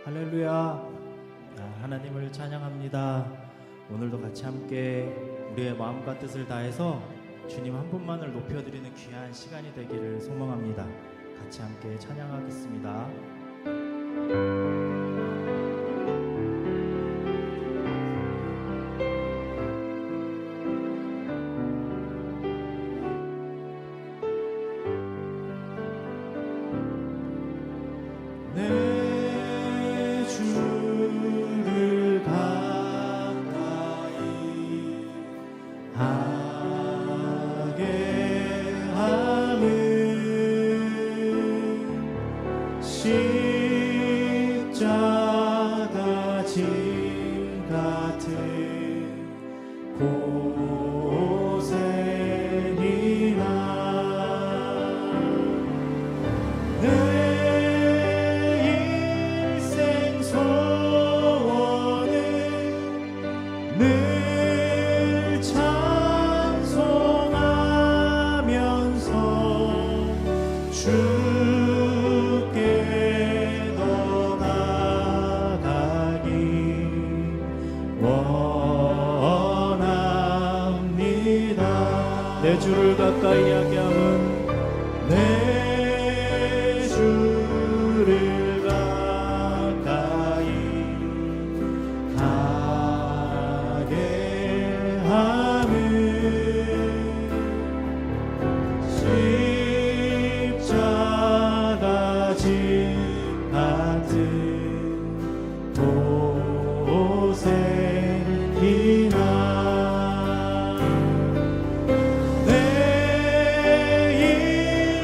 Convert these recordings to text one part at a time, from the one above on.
할렐루야. 하나님을 찬양합니다. 오늘도 같이 함께 우리의 마음과 뜻을 다해서 주님 한 분만을 높여드리는 귀한 시간이 되기를 소망합니다. 같이 함께 찬양하겠습니다. 내 주를 가까이 하게 하는 십자가 짐 같은 고생이나 늘 찬송하면서 주께 더 나아가기 원합니다. 내 주를 가까이 하게 함은 내 주를 가까이 하게 함은 십자가 짐 같은 고생이나 내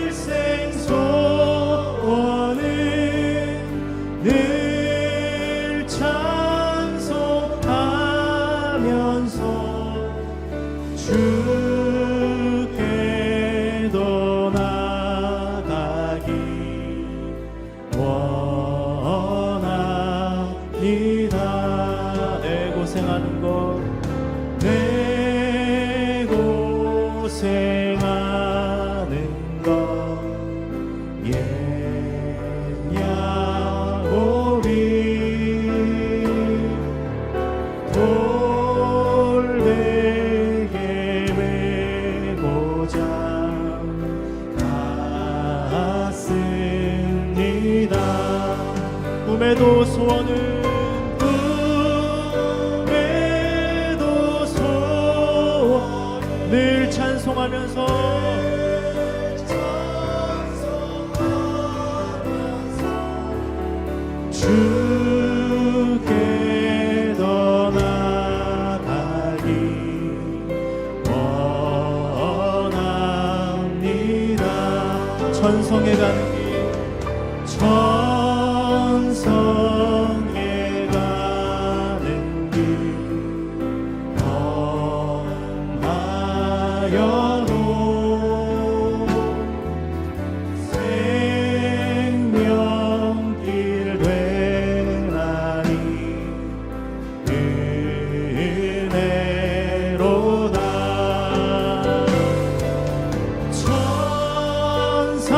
일생 소원은 늘 찬송하면서 주께 더 나아가기 원합니다. 내 고생하는 것, 내 고생하는 것 옛 야곱이 돌베개 메고자 갔습니다. 꿈에도 소원을 늘 찬송하면서 주께 더 나아가기 원합니다. 천성에 가는 길, 천성에 가는 길 험하여도 생명길 되나니 은혜로다. 천사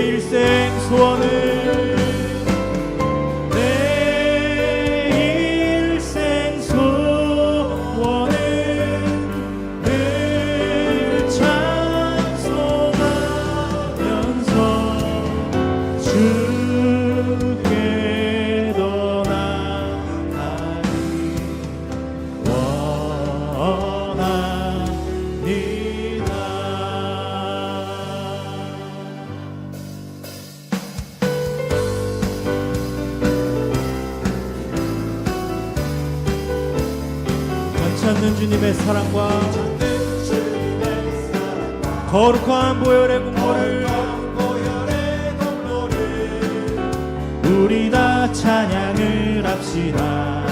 일생 소원을 찾는 주님의 사랑과 거룩한 보혈의 공로를 우리 다 찬양을 합시다.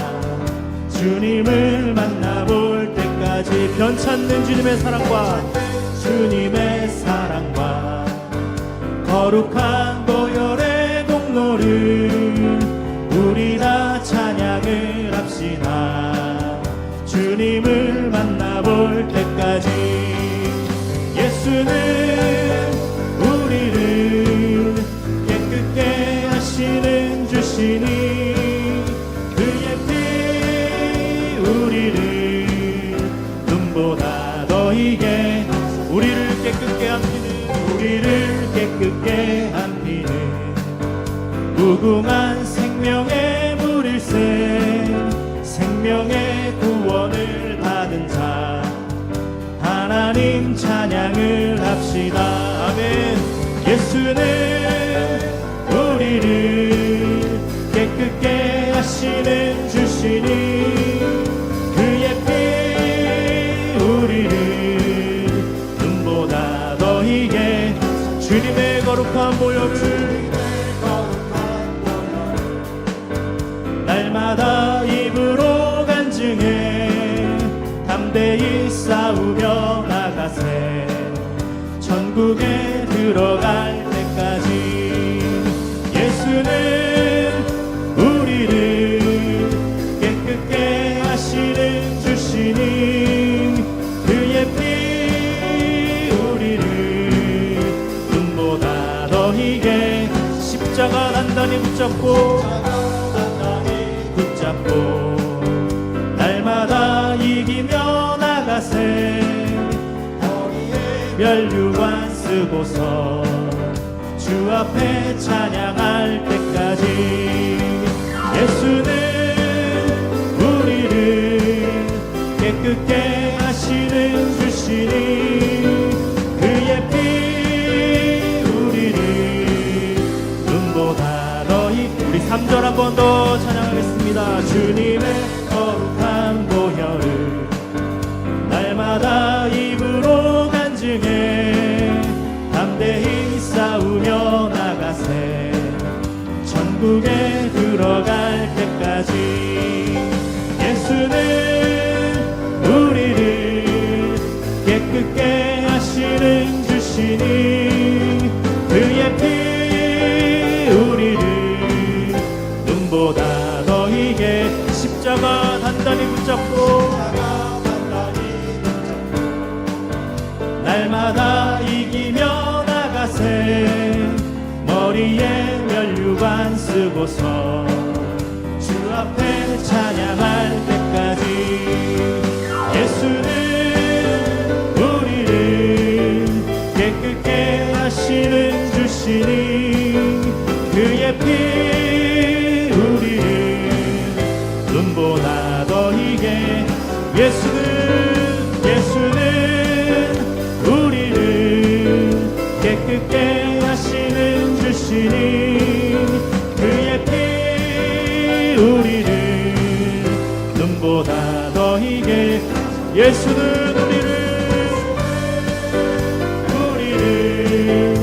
주님을 만나볼 때까지 변찮는 주님의 사랑과 주님의 사랑과 거룩한 보혈의 공로를 우리 다 찬양을 합시다. 주님을 만나볼 때까지 예수는 우리를 깨끗게 하시는 주시니 그의 피 우리를 눈보다 더 희게 우리를 깨끗게 한 피는 무궁한 생명의 물일새 생명의 구원을 받은 자 하나님 찬양을 합시다. 아멘. 예수는 우리를 깨끗게 하시는 주시니 그의 피 우리를 눈보다 더 희게 주님의 거룩한 보혈을 날마다 입으로 간증해 담대히 싸우며 나가세 천국에 들어갈 때까지 예수는 우리를 깨끗게 하시는 주시니 그의 피 우리를 눈보다 더 희게 십자가 단단히 붙잡고 날마다 이기며 나가세 멸류관 쓰고서 주 앞에 찬양할 때까지 예수는 우리를 깨끗게 하시는 주시니 그의 피 우리를 눈보다 더 우리 3절 한 번 더 찬양하겠습니다. 주님의 거룩한 보혈을 날마다 입으로 간증해 담대히 싸우며 나가세 천국에 들어갈 때까지 예수는 우리를 깨끗게 하시는 주시니 그의 피 우리를 눈보다 더 희게 십자가 단단히 붙잡고 날마다 이기며 나가세 머리에 멸류관 쓰고서 주 앞에 찬양할 때까지 예수는 우리를 깨끗게 하시는 주시니 그의 피 우리를 눈보다 더 희게 예수는 우리를 깨끗게 하시는 주시니 그의 피 우리를 눈보다 더 희게 예수는 우리를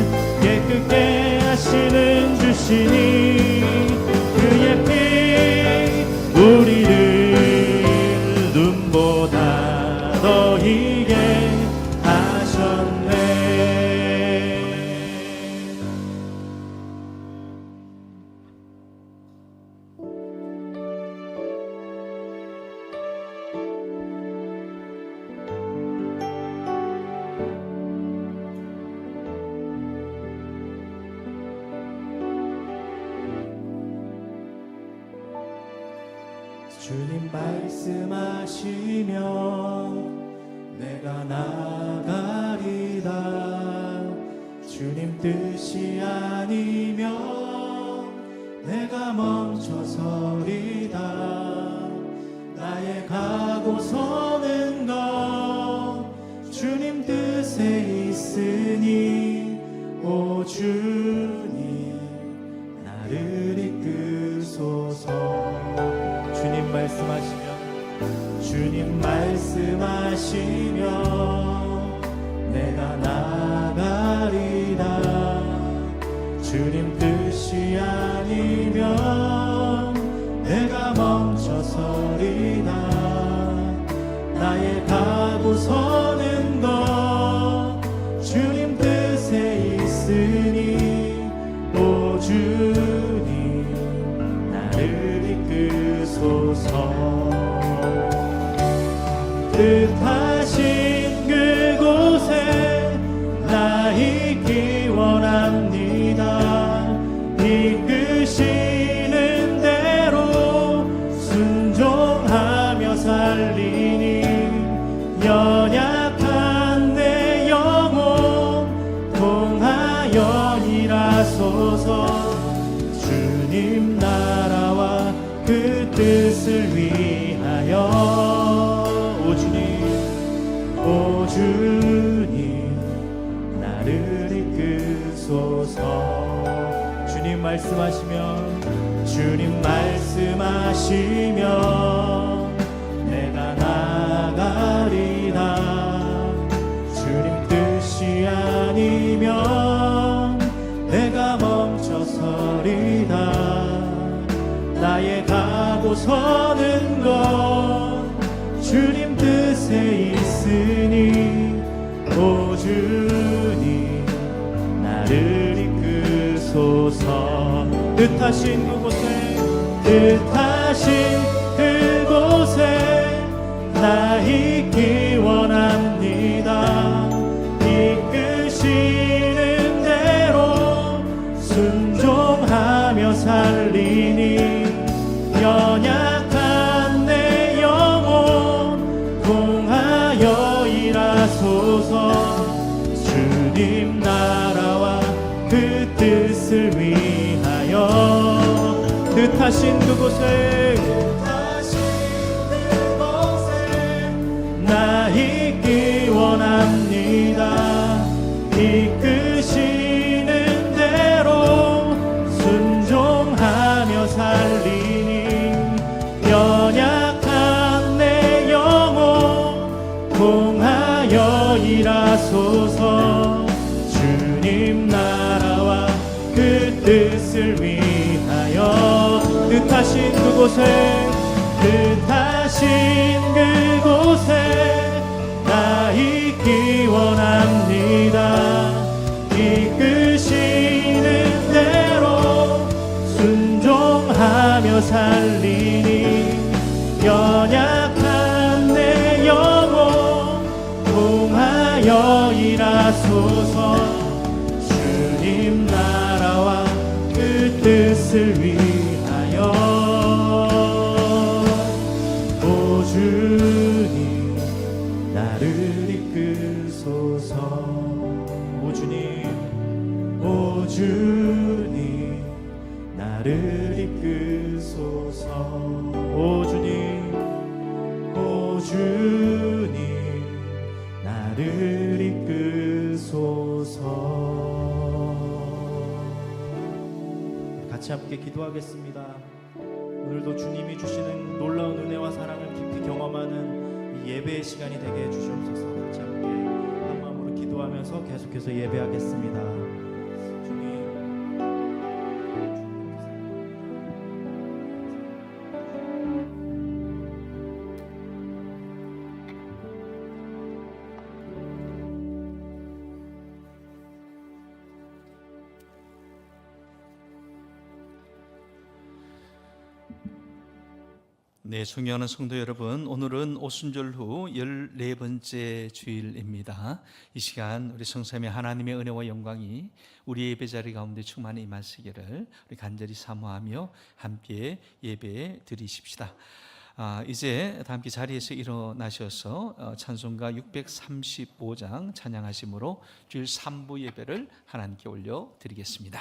깨끗게 하시는 주시니 그의 피 우리를 눈보다 더 희게 하셨네. 주님 말씀하시면 내가 나가리다. 주님 뜻이 아니면 내가 멈춰서리다. 나의 가고 서는 것 주님 뜻에 있으니 오 주님 나를 이끄소서. 주님 말씀하시면 내가 나가리다. 주님 뜻이 아니면 내가 멈춰서리다. 나의 가고 서는 것 주님 뜻에 있으니 오 주님 나를 이끄소서. 뜻하신 그곳에 나 있기 원합니다. 이끄시는 대로 순종하며 살리니 연약한 내 영혼 통하여 일하소서. 주님 나라와 그 뜻을 위하여 오 주님 나를 이끄소서. 주님 말씀하시면 내가 나가리다. 주님 뜻이 아니면 내가 멈춰서리다. 나의 가고 서는 것 주님 뜻에 있으니 오 주님 나를 이끄소서. 뜻하신 그곳에 나 있기 원합니다. 이끄시는 대로 순종하며 살리니 연약한 내 영혼 통하여 일하소서. 주님 나라와 그 뜻을 위하여 뜻하신 그곳에 나 있기 원합니다. 이끄시는 대로 순종하며 살리니 연약한 내 영혼 통하여 일하소서. 주님 나라와 그 뜻을 위하여 뜻하신 그곳에 나 있기 원합니다. 이끄시는 대로 순종하며 살리니 연약한 내 영혼 통하여 일하소서. 주님 나라와 그 뜻을 위하여 오 주님 나를 이끄소서. 오 주님 나를 이끄소서. 오 주님 나를 이끄소서. 같이 함께 기도하겠습니다. 오늘도 주님이 주시는 놀라운 은혜와 사랑을 깊이 경험하는 이 예배의 시간이 되게 해주시옵소서. 같이 함께 한 마음으로 기도하면서 계속해서 예배하겠습니다. 주님 네, 존경하는 성도 여러분, 오늘은 오순절 후 14번째 주일입니다. 이 시간 우리 성삼위 하나님의 은혜와 영광이 우리 예배 자리 가운데 충만히 임하시기를 우리 간절히 사모하며 함께 예배 드리십시다. 이제 다 함께 자리에서 일어나셔서 찬송가 635장 찬양하심으로 주일 3부 예배를 하나님께 올려드리겠습니다.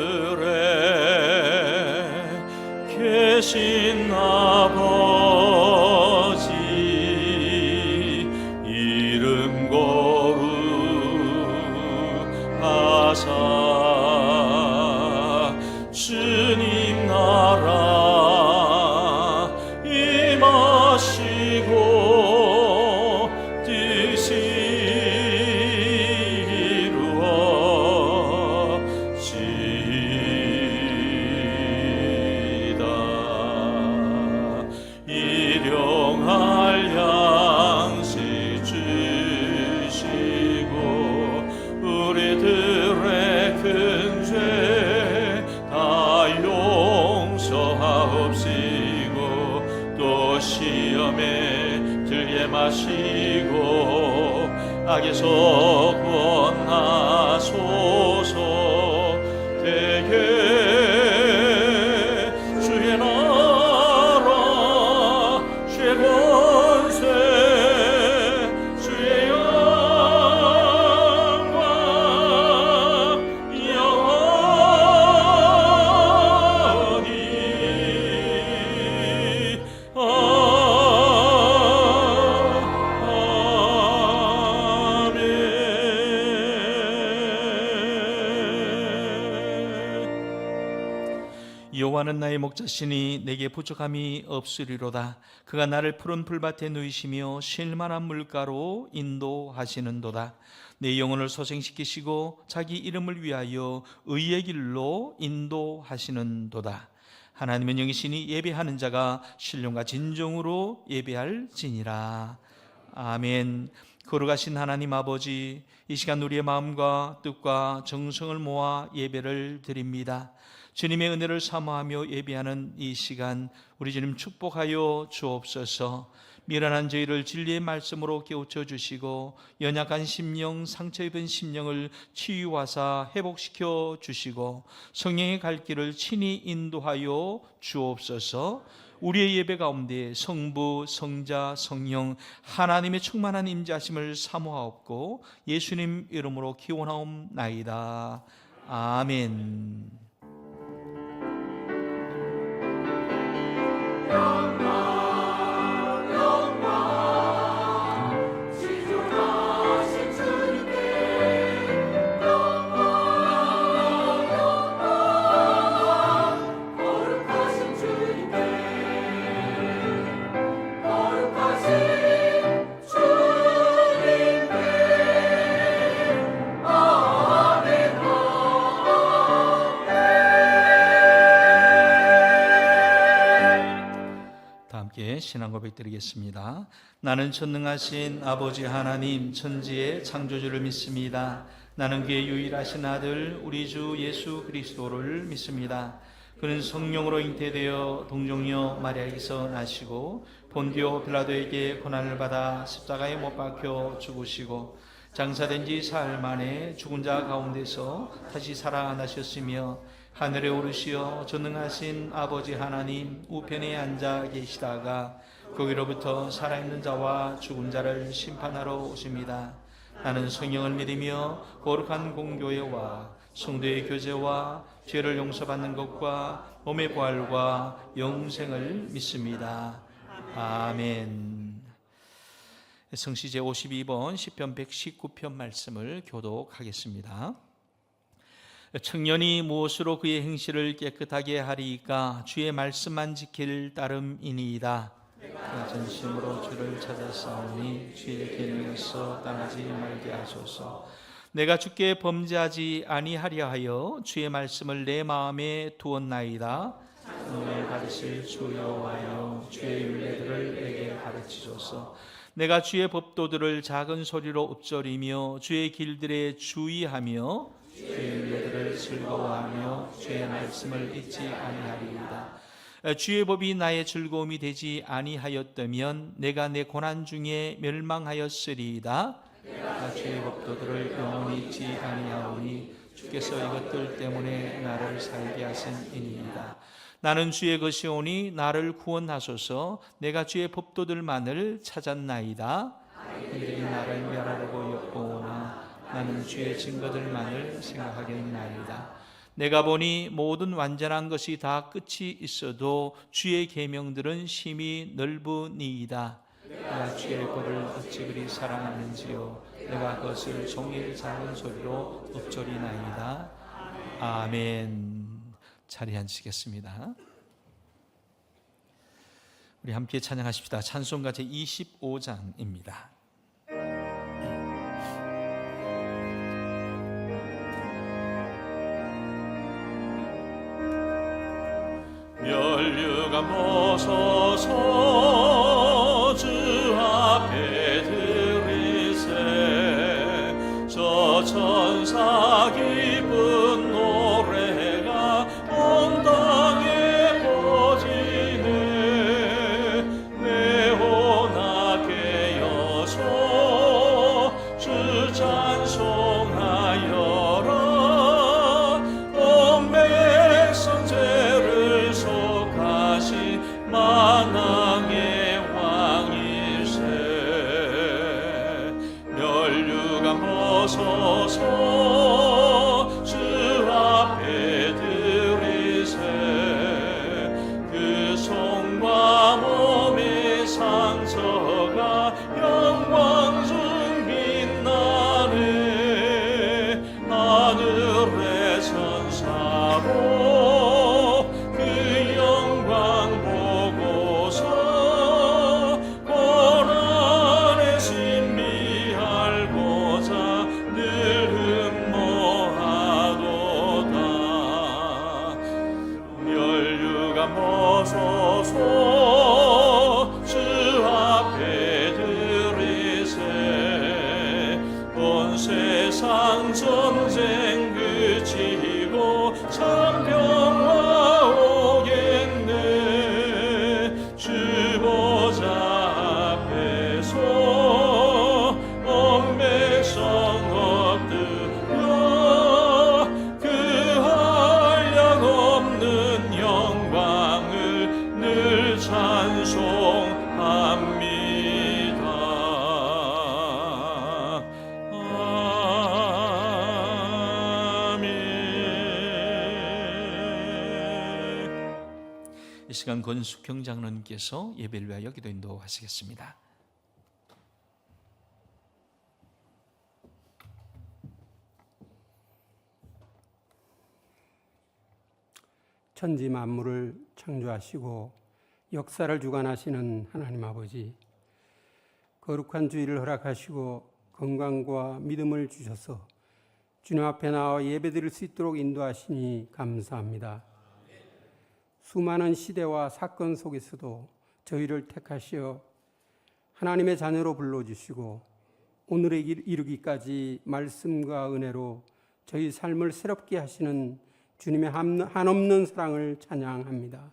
하늘에 계신 아버지 이름 거룩하사 주님 나라 임하시고 뜻이 일용할 양식 주시고 우리들의 큰 죄 다 용서하옵시고 또 시험에 들게 마시고 악에서 구원하소서. 대개 주의 나라 주의 권세 주의 영광 영원히 여호와는 나의 목자시니 내게 부족함이 없으리로다. 그가 나를 푸른 풀밭에 누이시며 쉴만한 물가로 인도하시는도다. 내 영혼을 소생시키시고 자기 이름을 위하여 의의 길로 인도하시는도다. 하나님은 영이시니 예배하는 자가 신령과 진정으로 예배할지니라. 아멘. 거룩하신 하나님 아버지, 이 시간 우리의 마음과 뜻과 정성을 모아 예배를 드립니다. 주님의 은혜를 사모하며 예배하는 이 시간 우리 주님 축복하여 주옵소서. 미련한 저희를 진리의 말씀으로 깨우쳐 주시고 연약한 심령, 상처 입은 심령을 치유하사 회복시켜 주시고 성령의 갈 길을 친히 인도하여 주옵소서. 우리의 예배 가운데 성부, 성자, 성령 하나님의 충만한 임재하심을 사모하옵고 예수님 이름으로 기원하옵나이다. 아멘. 신앙 고백 드리겠습니다. 나는 전능하신 아버지 하나님 천지의 창조주를 믿습니다. 나는 그의 유일하신 아들 우리 주 예수 그리스도를 믿습니다. 그는 성령으로 잉태되어 동정녀 마리아에게서 나시고 본디오 빌라도에게 고난을 받아 십자가에 못 박혀 죽으시고 장사된 지 사흘 만에 죽은 자 가운데서 다시 살아나셨으며 하늘에 오르시어 전능하신 아버지 하나님 우편에 앉아 계시다가 거기로부터 살아있는 자와 죽은 자를 심판하러 오십니다. 나는 성령을 믿으며 거룩한 공교회와 성도의 교제와 죄를 용서받는 것과 몸의 부활과 영생을 믿습니다. 아멘. 성시 제52번 시편 119편 말씀을 교독하겠습니다. 청년이 무엇으로 그의 행실을 깨끗하게 하리이까 주의 말씀만 지킬 따름이니이다. 내가 전심으로 주를 찾았사오니 주의 계명에서 떠나지 말게 하소서. 내가 주께 범죄하지 아니하려 하여 주의 말씀을 내 마음에 두었나이다. 오늘 가르칠 주 여호와여 주의 율례들을 내게 가르치소서. 내가 주의 법도들을 작은 소리로 읊조리며 주의 길들에 주의하며 주의 율례들을 즐거워하며 주의 말씀을 잊지 아니하리이다. 주의 법이 나의 즐거움이 되지 아니하였다면 내가 내 고난 중에 멸망하였으리이다. 내가 주의 법도들을 영원히 잊지 아니하오니 주께서 이것들 때문에 나를 살게 하심이니이다. 나는 주의 것이오니 나를 구원하소서. 내가 주의 법도들만을 찾았나이다. 그들이 나를 멸하려고 엿보오나 나는 주의 증거들만을 생각하겠나이다. 내가 보니 모든 완전한 것이 다 끝이 있어도 주의 계명들은 심히 넓으니이다. 내가 주의 법을 어찌 그리 사랑하는지요. 내가 그것을 종일 작은 소리로 읊조리나이다. 아멘. 자리에 앉으시겠습니다. 우리 함께 찬양하십시다. 찬송가 제25장입니다. 멸류가 벗어서 주 앞에 들이세 저 천사 기쁜 노래가 온 땅에 퍼지네 내 혼하게 여서 주 찬송하여라 온 백성 죄를 속하신 만왕의 왕이세 멸류관 벗어서 주 앞에 들이세 그 손과 몸의 상처가 영광 중 빛나네 하늘의 천사로 그 영광 보고서 고난의 신비 알고자 늘 흠모하도다 멸류관 벗어서 주 앞에 들이세 온 세상 전쟁 그치고 참 평화 오겠네 주 보좌 앞에서 온 백성 엎드려 그 한량없는 영광을 늘 찬송합니다. 아멘. 이 시간 권숙형 장로님께서 예배를 위하여 기도 인도하시겠습니다. 천지 만물을 창조하시고 역사를 주관하시는 하나님 아버지, 거룩한 주일을 허락하시고 건강과 믿음을 주셔서 주님 앞에 나와 예배드릴 수 있도록 인도하시니 감사합니다. 수많은 시대와 사건 속에서도 저희를 택하시어 하나님의 자녀로 불러주시고 오늘에 이르기까지 말씀과 은혜로 저희 삶을 새롭게 하시는 주님의 한없는 사랑을 찬양합니다.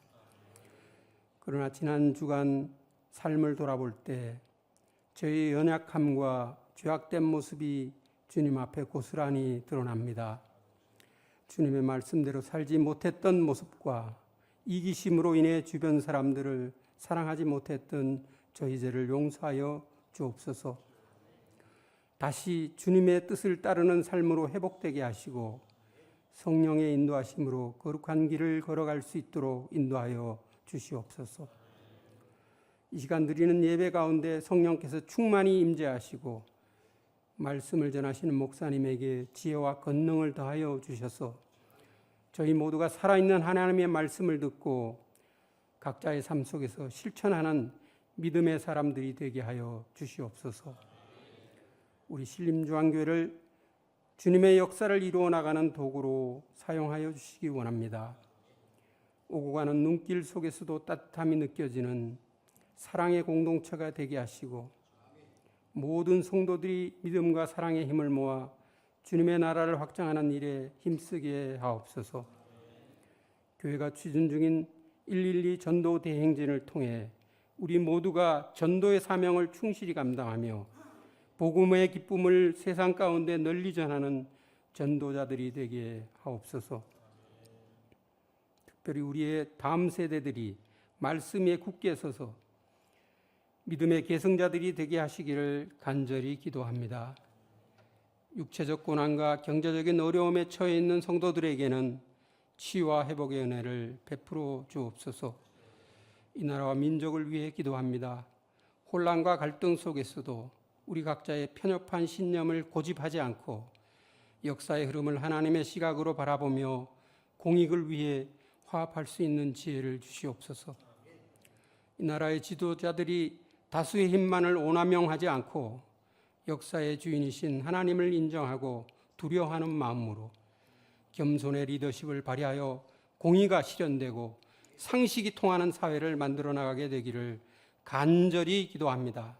그러나 지난 주간 삶을 돌아볼 때 저희의 연약함과 죄악된 모습이 주님 앞에 고스란히 드러납니다. 주님의 말씀대로 살지 못했던 모습과 이기심으로 인해 주변 사람들을 사랑하지 못했던 저희 죄를 용서하여 주옵소서. 다시 주님의 뜻을 따르는 삶으로 회복되게 하시고 성령의 인도하심으로 거룩한 길을 걸어갈 수 있도록 인도하여 주시옵소서. 이 시간 드리는 예배 가운데 성령께서 충만히 임재하시고 말씀을 전하시는 목사님에게 지혜와 권능을 더하여 주셔서 저희 모두가 살아있는 하나님의 말씀을 듣고 각자의 삶 속에서 실천하는 믿음의 사람들이 되게 하여 주시옵소서. 우리 신림중앙교회를 주님의 역사를 이루어 나가는 도구로 사용하여 주시기 원합니다. 오고 가는 눈길 속에서도 따뜻함이 느껴지는 사랑의 공동체가 되게 하시고 모든 성도들이 믿음과 사랑의 힘을 모아 주님의 나라를 확장하는 일에 힘쓰게 하옵소서. 교회가 추진 중인 112 전도 대행진을 통해 우리 모두가 전도의 사명을 충실히 감당하며 복음의 기쁨을 세상 가운데 널리 전하는 전도자들이 되게 하옵소서. 특별히 우리의 다음 세대들이 말씀 위에 굳게 서서 믿음의 계승자들이 되게 하시기를 간절히 기도합니다. 육체적 고난과 경제적인 어려움에 처해 있는 성도들에게는 치유와 회복의 은혜를 베풀어 주옵소서. 이 나라와 민족을 위해 기도합니다. 혼란과 갈등 속에서도 우리 각자의 편협한 신념을 고집하지 않고 역사의 흐름을 하나님의 시각으로 바라보며 공익을 위해 화합할 수 있는 지혜를 주시옵소서. 이 나라의 지도자들이 다수의 힘만을 오남용하지 않고 역사의 주인이신 하나님을 인정하고 두려워하는 마음으로 겸손의 리더십을 발휘하여 공의가 실현되고 상식이 통하는 사회를 만들어 나가게 되기를 간절히 기도합니다.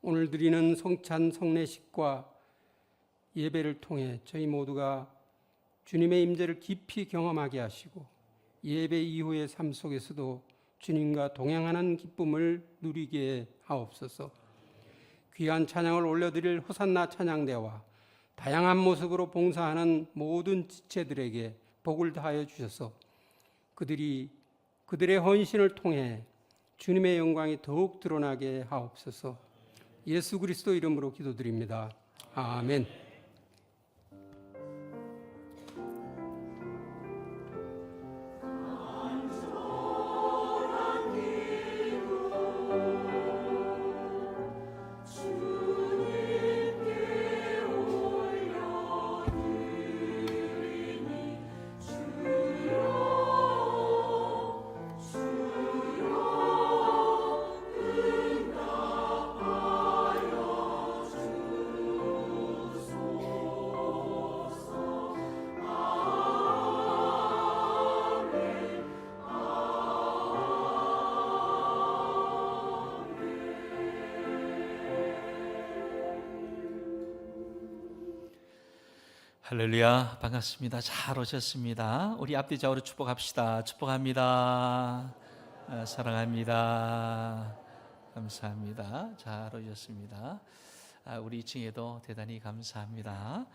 오늘 드리는 성찬 성례식과 예배를 통해 저희 모두가 주님의 임재를 깊이 경험하게 하시고 예배 이후의 삶 속에서도 주님과 동행하는 기쁨을 누리게 하옵소서. 귀한 찬양을 올려드릴 호산나 찬양대와 다양한 모습으로 봉사하는 모든 지체들에게 복을 다하여 주셔서 그들의 헌신을 통해 주님의 영광이 더욱 드러나게 하옵소서. 예수 그리스도 이름으로 기도드립니다. 아멘. 할렐루야, 반갑습니다. 잘 오셨습니다. 우리 앞뒤 좌우로 축복합시다. 축복합니다. 사랑합니다. 감사합니다. 잘 오셨습니다. 우리 2층에도 대단히 감사합니다.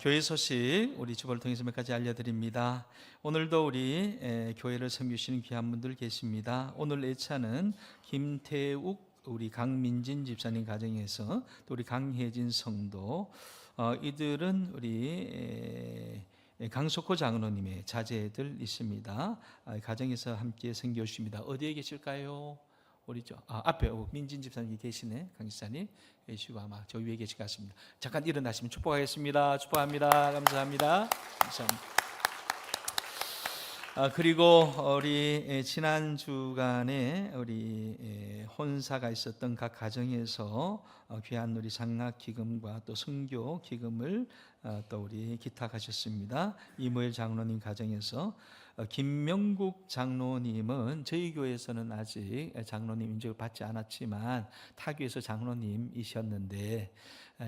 교회 소식 우리 주보를 통해서 몇 가지 알려드립니다. 오늘도 우리 교회를 섬기시는 귀한 분들 계십니다. 오늘 예차는 김태욱 우리 강민진 집사님 가정에서 또 우리 강혜진 성도, 이들은 우리 강석호 장로님의 자제들 있습니다. 가정에서 함께 섬겨주십니다. 어디에 계실까요? 우리 앞에 민진 집사님이 계시네. 강 집사님 계시고 아마 저 위에 계실 것 같습니다. 잠깐 일어나시면 축복하겠습니다. 축복합니다. 감사합니다. 감사합니다. 그리고 우리 지난 주간에 우리 혼사가 있었던 각 가정에서 귀한 우리 장학 기금과 또 선교 기금을 또 우리 기탁하셨습니다. 이모엘 장로님 가정에서 김명국 장로님은 저희 교회에서는 아직 장로님 인정을 받지 않았지만 타교에서 장로님이셨는데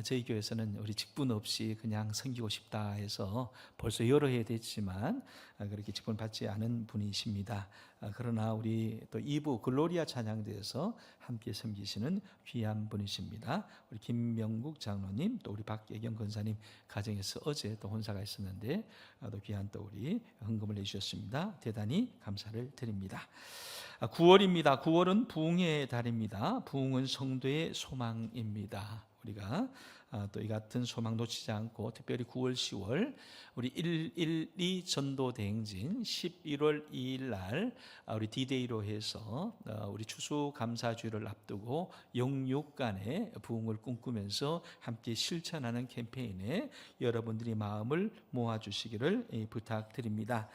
저희 교회에서는 우리 직분 없이 그냥 섬기고 싶다 해서 벌써 여러 해 됐지만 그렇게 직분 받지 않은 분이십니다. 그러나 우리 또 2부 글로리아 찬양대에서 함께 섬기시는 귀한 분이십니다. 우리 김명국 장로님, 또 우리 박예경 권사님 가정에서 어제 또 혼사가 있었는데 또 귀한 또 우리 헌금을 내주셨습니다. 대단히 감사를 드립니다. 9월입니다. 9월은 부흥의 달입니다. 부흥은 성도의 소망입니다. 우리가 또 이 같은 소망 놓치지 않고 특별히 9월, 10월 우리 112 전도 대행진 11월 2일 날 우리 D-Day로 해서 우리 추수감사주일을 앞두고 영육간의 부흥을 꿈꾸면서 함께 실천하는 캠페인에 여러분들이 마음을 모아주시기를 부탁드립니다.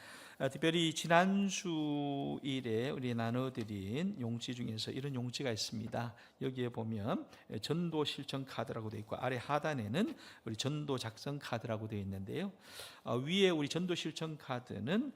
특별히 지난주일에 우리 나눠드린 용지 중에서 이런 용지가 있습니다. 여기에 보면 전도 실천 카드라고 되어 있고 아래 하단에는 우리 전도 작성 카드라고 되어 있는데요. 위에 우리 전도 실천 카드는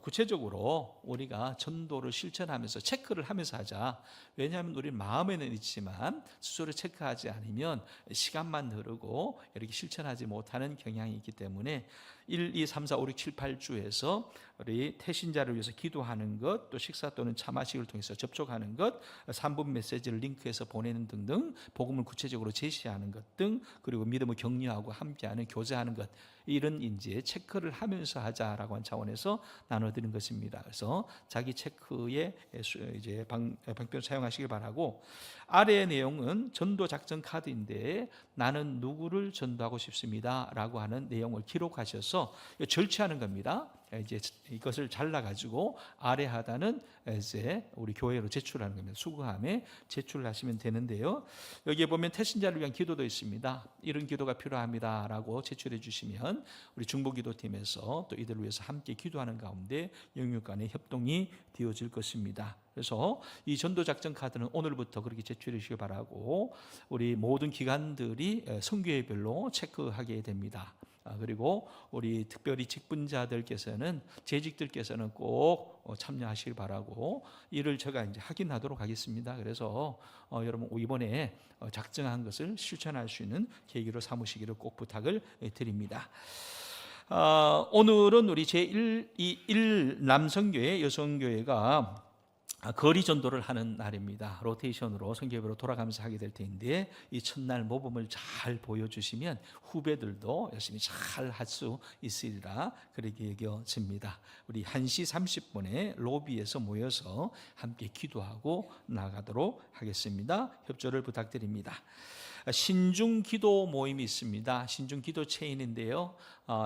구체적으로 우리가 전도를 실천하면서 체크를 하면서 하자. 왜냐하면 우리는 마음에는 있지만 스스로 체크하지 않으면 시간만 흐르고 이렇게 실천하지 못하는 경향이 있기 때문에 1, 2, 3, 4, 5, 6, 7, 8주에서 우리 태신자를 위해서 기도하는 것, 또 식사 또는 차마식을 통해서 접촉하는 것, 3분 메시지를 링크해서 보내는 등등, 복음을 구체적으로 제시하는 것 등, 그리고 믿음을 격려하고 함께하는 교제하는 것, 이런 이제 체크를 하면서 하자라고 하는 차원에서 나눠드린 것입니다. 그래서 자기 체크에 이제 방편을 사용하시길 바라고, 아래의 내용은 전도 작전 카드인데 나는 누구를 전도하고 싶습니다라고 하는 내용을 기록하셔서 절취하는 겁니다. 이제 이것을 잘라가지고 아래 하단은 이제 우리 교회로 제출하는 겁니다. 수거함에 제출하시면 되는데요. 여기에 보면 태신자를 위한 기도도 있습니다. 이런 기도가 필요합니다라고 제출해 주시면 우리 중보기도팀에서 또 이들을 위해서 함께 기도하는 가운데 영육 간의 협동이 되어질 것입니다. 그래서 이 전도작전 카드는 오늘부터 그렇게 제출해 주시기 바라고, 우리 모든 기관들이 선교회별로 체크하게 됩니다. 그리고 우리 특별히 직분자들께서는, 재직들께서는 꼭 참여하시길 바라고, 이를 제가 이제 확인하도록 하겠습니다. 그래서 여러분 이번에 작정한 것을 실천할 수 있는 계기로 삼으시기를 꼭 부탁을 드립니다. 오늘은 우리 제1 남성교회, 여성교회가 거리 전도를 하는 날입니다. 로테이션으로 선교회로 돌아가면서 하게 될 텐데, 이 첫날 모범을 잘 보여주시면 후배들도 열심히 잘 할 수 있으리라 그렇게 여겨집니다. 우리 1시 30분에 로비에서 모여서 함께 기도하고 나가도록 하겠습니다. 협조를 부탁드립니다. 신중 기도 모임이 있습니다. 신중 기도 체인인데요.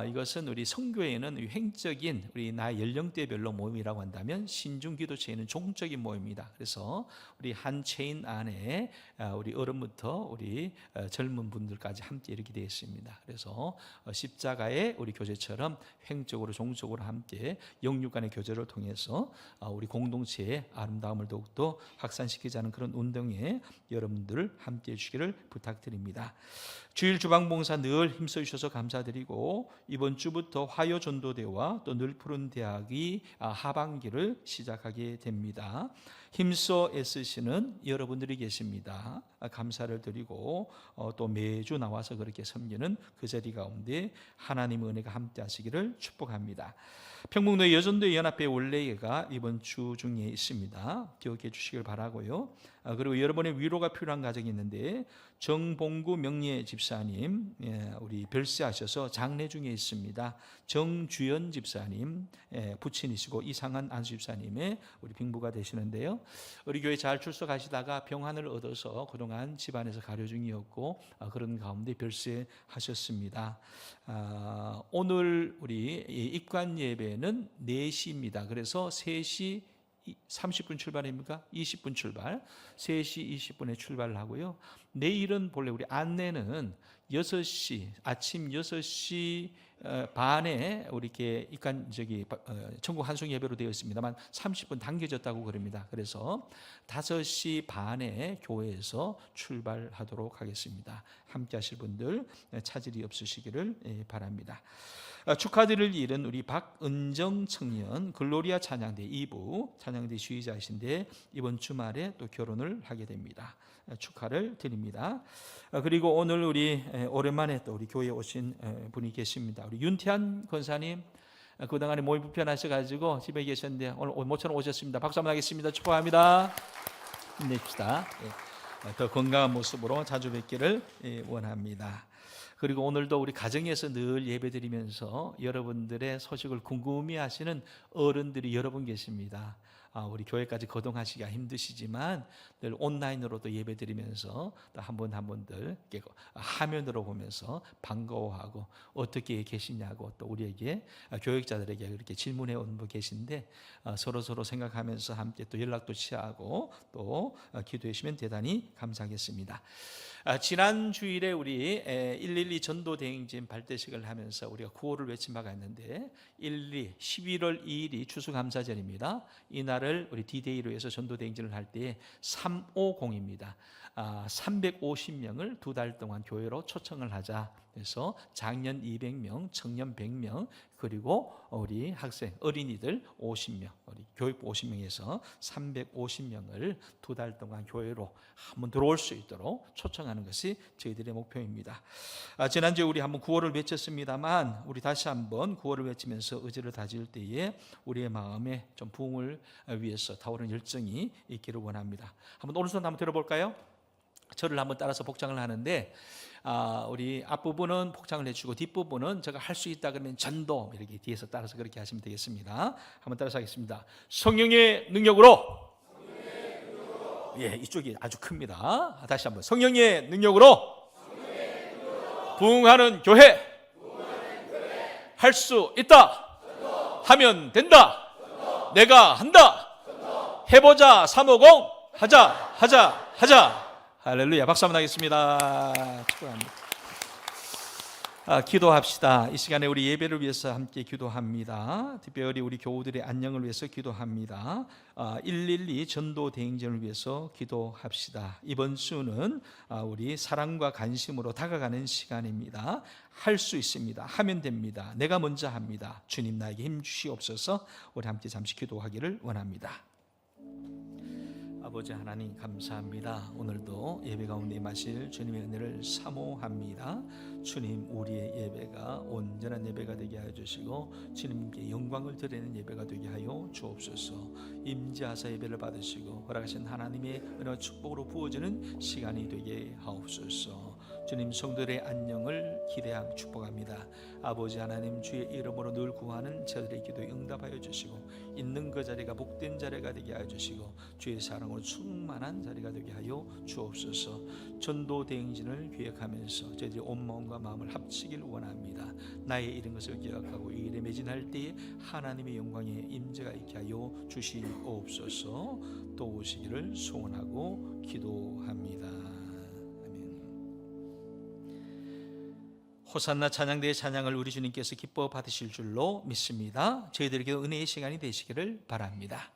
이것은 우리 성교회는 횡적인 우리 나의 연령대별로 모임이라고 한다면, 신중 기도 체인은 종적인 모임입니다. 그래서 우리 한 체인 안에 우리 어른부터 우리 젊은 분들까지 함께 이렇게 되어 있습니다. 그래서 십자가의 우리 교제처럼 횡적으로 종적으로 함께 영육 간의 교제를 통해서 우리 공동체의 아름다움을 더욱더 확산시키자는 그런 운동에 여러분들 함께 해주시기를 부탁드립니다. 주일 주방봉사 늘 힘써 주셔서 감사드리고, 이번 주부터 화요 전도대와 또 늘 푸른 대학이 하반기를 시작하게 됩니다. 힘써 애쓰시는 여러분들이 계십니다. 감사를 드리고 또 매주 나와서 그렇게 섬기는 그 자리 가운데 하나님의 은혜가 함께 하시기를 축복합니다. 평북노 여전도회 연합회 원래회가 이번 주 중에 있습니다. 기억해 주시길 바라고요. 그리고 여러분의 위로가 필요한 가정이 있는데, 정봉구 명예 집사님 우리 별세하셔서 장례 중에 있습니다. 정주연 집사님 부친이시고 이상한 안수 집사님의 우리 빙부가 되시는데요. 우리 교회 잘 출석하시다가 병환을 얻어서 그동안 집안에서 가려 중이었고 그런 가운데 별세하셨습니다. 오늘 우리 입관 예배는 4시입니다. 그래서 3시 30분 출발입니까? 20분 출발. 3시 20분에 출발을 하고요. 내일은 본래 우리 안내는 6시, 아침 6시 반에 우리 이렇게 천국 한송 예배로 되어 있습니다만 30분 당겨졌다고 그럽니다. 그래서 5시 반에 교회에서 출발하도록 하겠습니다. 함께 하실 분들 차질이 없으시기를 바랍니다. 축하드릴 일은 우리 박은정 청년 글로리아 찬양대 2부 찬양대 주의자이신데 이번 주말에 또 결혼을 하게 됩니다. 축하를 드립니다. 그리고 오늘 우리 오랜만에 또 우리 교회에 오신 분이 계십니다. 우리 윤태한 권사님, 그동안에 몸이 불편하셔가지고 집에 계셨는데 오늘 모처럼 오셨습니다. 박수 한번 하겠습니다. 축하합니다. 힘내십시다. 더 건강한 모습으로 자주 뵙기를 원합니다. 그리고 오늘도 우리 가정에서 늘 예배드리면서 여러분들의 소식을 궁금해하시는 어른들이 여러 분 계십니다. 우리 교회까지 거동하시기가 힘드시지만 늘 온라인으로도 예배드리면서 또 한 분 한 분들 화면으로 보면서 반가워하고 어떻게 계시냐고 또 우리에게 교육자들에게 그렇게 질문해 온 분 계신데 서로 생각하면서 함께 또 연락도 취하고 또 기도해 주시면 대단히 감사하겠습니다. 지난 주일에 우리 112 전도 대행진 발대식을 하면서 우리가 구호를 외친 바가 있는데 11월 2일이 추수감사절입니다. 이날을 우리 D-Day로 해서 전도 대행진을 할 때 350입니다. 350명을 2달 동안 교회로 초청을 하자. 그래서 작년 200명, 청년 100명, 그리고 우리 학생, 어린이들 50명, 우리 교육부 50명에서 350명을 2달 동안 교회로 한번 들어올 수 있도록 초청하는 것이 저희들의 목표입니다. 지난주에 우리 한번 구호를 외쳤습니다만, 우리 다시 한번 구호를 외치면서 의지를 다질 때에 우리의 마음에 좀 부흥을 위해서 타오르는 열정이 있기를 원합니다. 한번 오른손 한번 들어볼까요? 저를 한번 따라서 복장을 하는데, 우리 앞부분은 복장을 해주고 뒷부분은 제가 할 수 있다 그러면 전도, 이렇게 뒤에서 따라서 그렇게 하시면 되겠습니다. 한번 따라서 하겠습니다. 성령의 능력으로. 예, 이쪽이 아주 큽니다. 다시 한번. 성령의 능력으로 부흥하는 교회 할 수 있다. 하면 된다. 내가 한다. 해보자 350 하자. 할렐루야. 박수 한번 하겠습니다. 축복합니다. 기도합시다. 이 시간에 우리 예배를 위해서 함께 기도합니다. 특별히 우리 교우들의 안녕을 위해서 기도합니다. 112 전도 대행전을 위해서 기도합시다. 이번 주는 우리 사랑과 관심으로 다가가는 시간입니다. 할 수 있습니다. 하면 됩니다. 내가 먼저 합니다. 주님 나에게 힘 주시옵소서. 우리 함께 잠시 기도하기를 원합니다. 아버지 하나님 감사합니다. 오늘도 예배 가운데 임하실 주님의 은혜를 사모합니다. 주님, 우리의 예배가 온전한 예배가 되게 하여 주시고 주님께 영광을 드리는 예배가 되게 하여 주옵소서. 임재하사 예배를 받으시고 허락하신 하나님의 은혜와 축복으로 부어지는 시간이 되게 하옵소서. 주님, 성도들의 안녕을 기대하고 축복합니다. 아버지 하나님, 주의 이름으로 늘 구하는 저들의 기도에 응답하여 주시고 있는 그 자리가 복된 자리가 되게 하여 주시고 주의 사랑으로 충만한 자리가 되게 하여 주옵소서. 전도 대행진을 기획하면서 저희들이 온 마음과 마음을 합치길 원합니다. 나의 이런 것을 기억하고 이 일에 매진할 때에 하나님의 영광의 임재가 있게 하여 주시옵소서. 도우시기를 소원하고 기도합니다. 호산나 찬양대의 찬양을 우리 주님께서 기뻐 받으실 줄로 믿습니다. 저희들에게 은혜의 시간이 되시기를 바랍니다.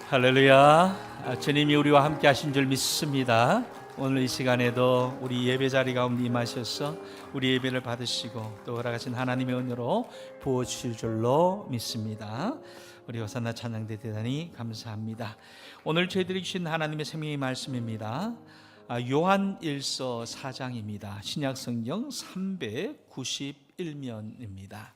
할렐루야. 주님이 우리와 함께 하신 줄 믿습니다. 오늘 이 시간에도 우리 예배 자리 가운데 임하셔서 우리 예배를 받으시고 또 허락하신 하나님의 은혜로 부어주실 줄로 믿습니다. 우리 호산나 찬양대 대단히 감사합니다. 오늘 저희들이 주신 하나님의 생명의 말씀입니다. 요한일서 4장입니다. 신약성경 391면입니다.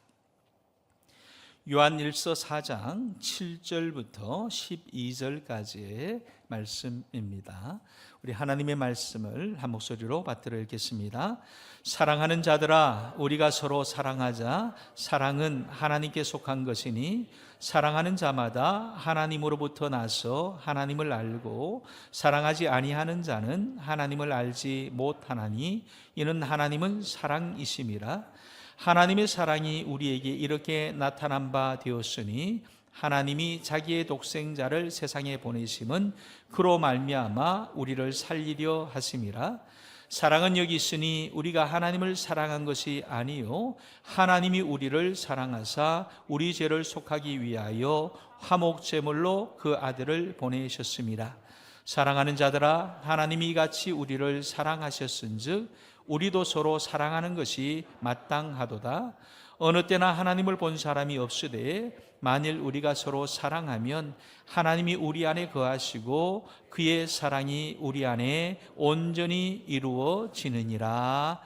요한일서 4장 7절부터 12절까지의 말씀입니다. 우리 하나님의 말씀을 한 목소리로 받들어 읽겠습니다. 사랑하는 자들아, 우리가 서로 사랑하자. 사랑은 하나님께 속한 것이니 사랑하는 자마다 하나님으로부터 나서 하나님을 알고 사랑하지 아니하는 자는 하나님을 알지 못하나니 이는 하나님은 사랑이심이라. 하나님의 사랑이 우리에게 이렇게 나타난 바 되었으니 하나님이 자기의 독생자를 세상에 보내심은 그로 말미암아 우리를 살리려 하심이라. 사랑은 여기 있으니 우리가 하나님을 사랑한 것이 아니요 하나님이 우리를 사랑하사 우리 죄를 속하기 위하여 화목제물로 그 아들을 보내셨습니다. 사랑하는 자들아, 하나님이 이같이 우리를 사랑하셨은즉 우리도 서로 사랑하는 것이 마땅하도다. 어느 때나 하나님을 본 사람이 없으되 만일 우리가 서로 사랑하면 하나님이 우리 안에 거하시고 그의 사랑이 우리 안에 온전히 이루어지느니라.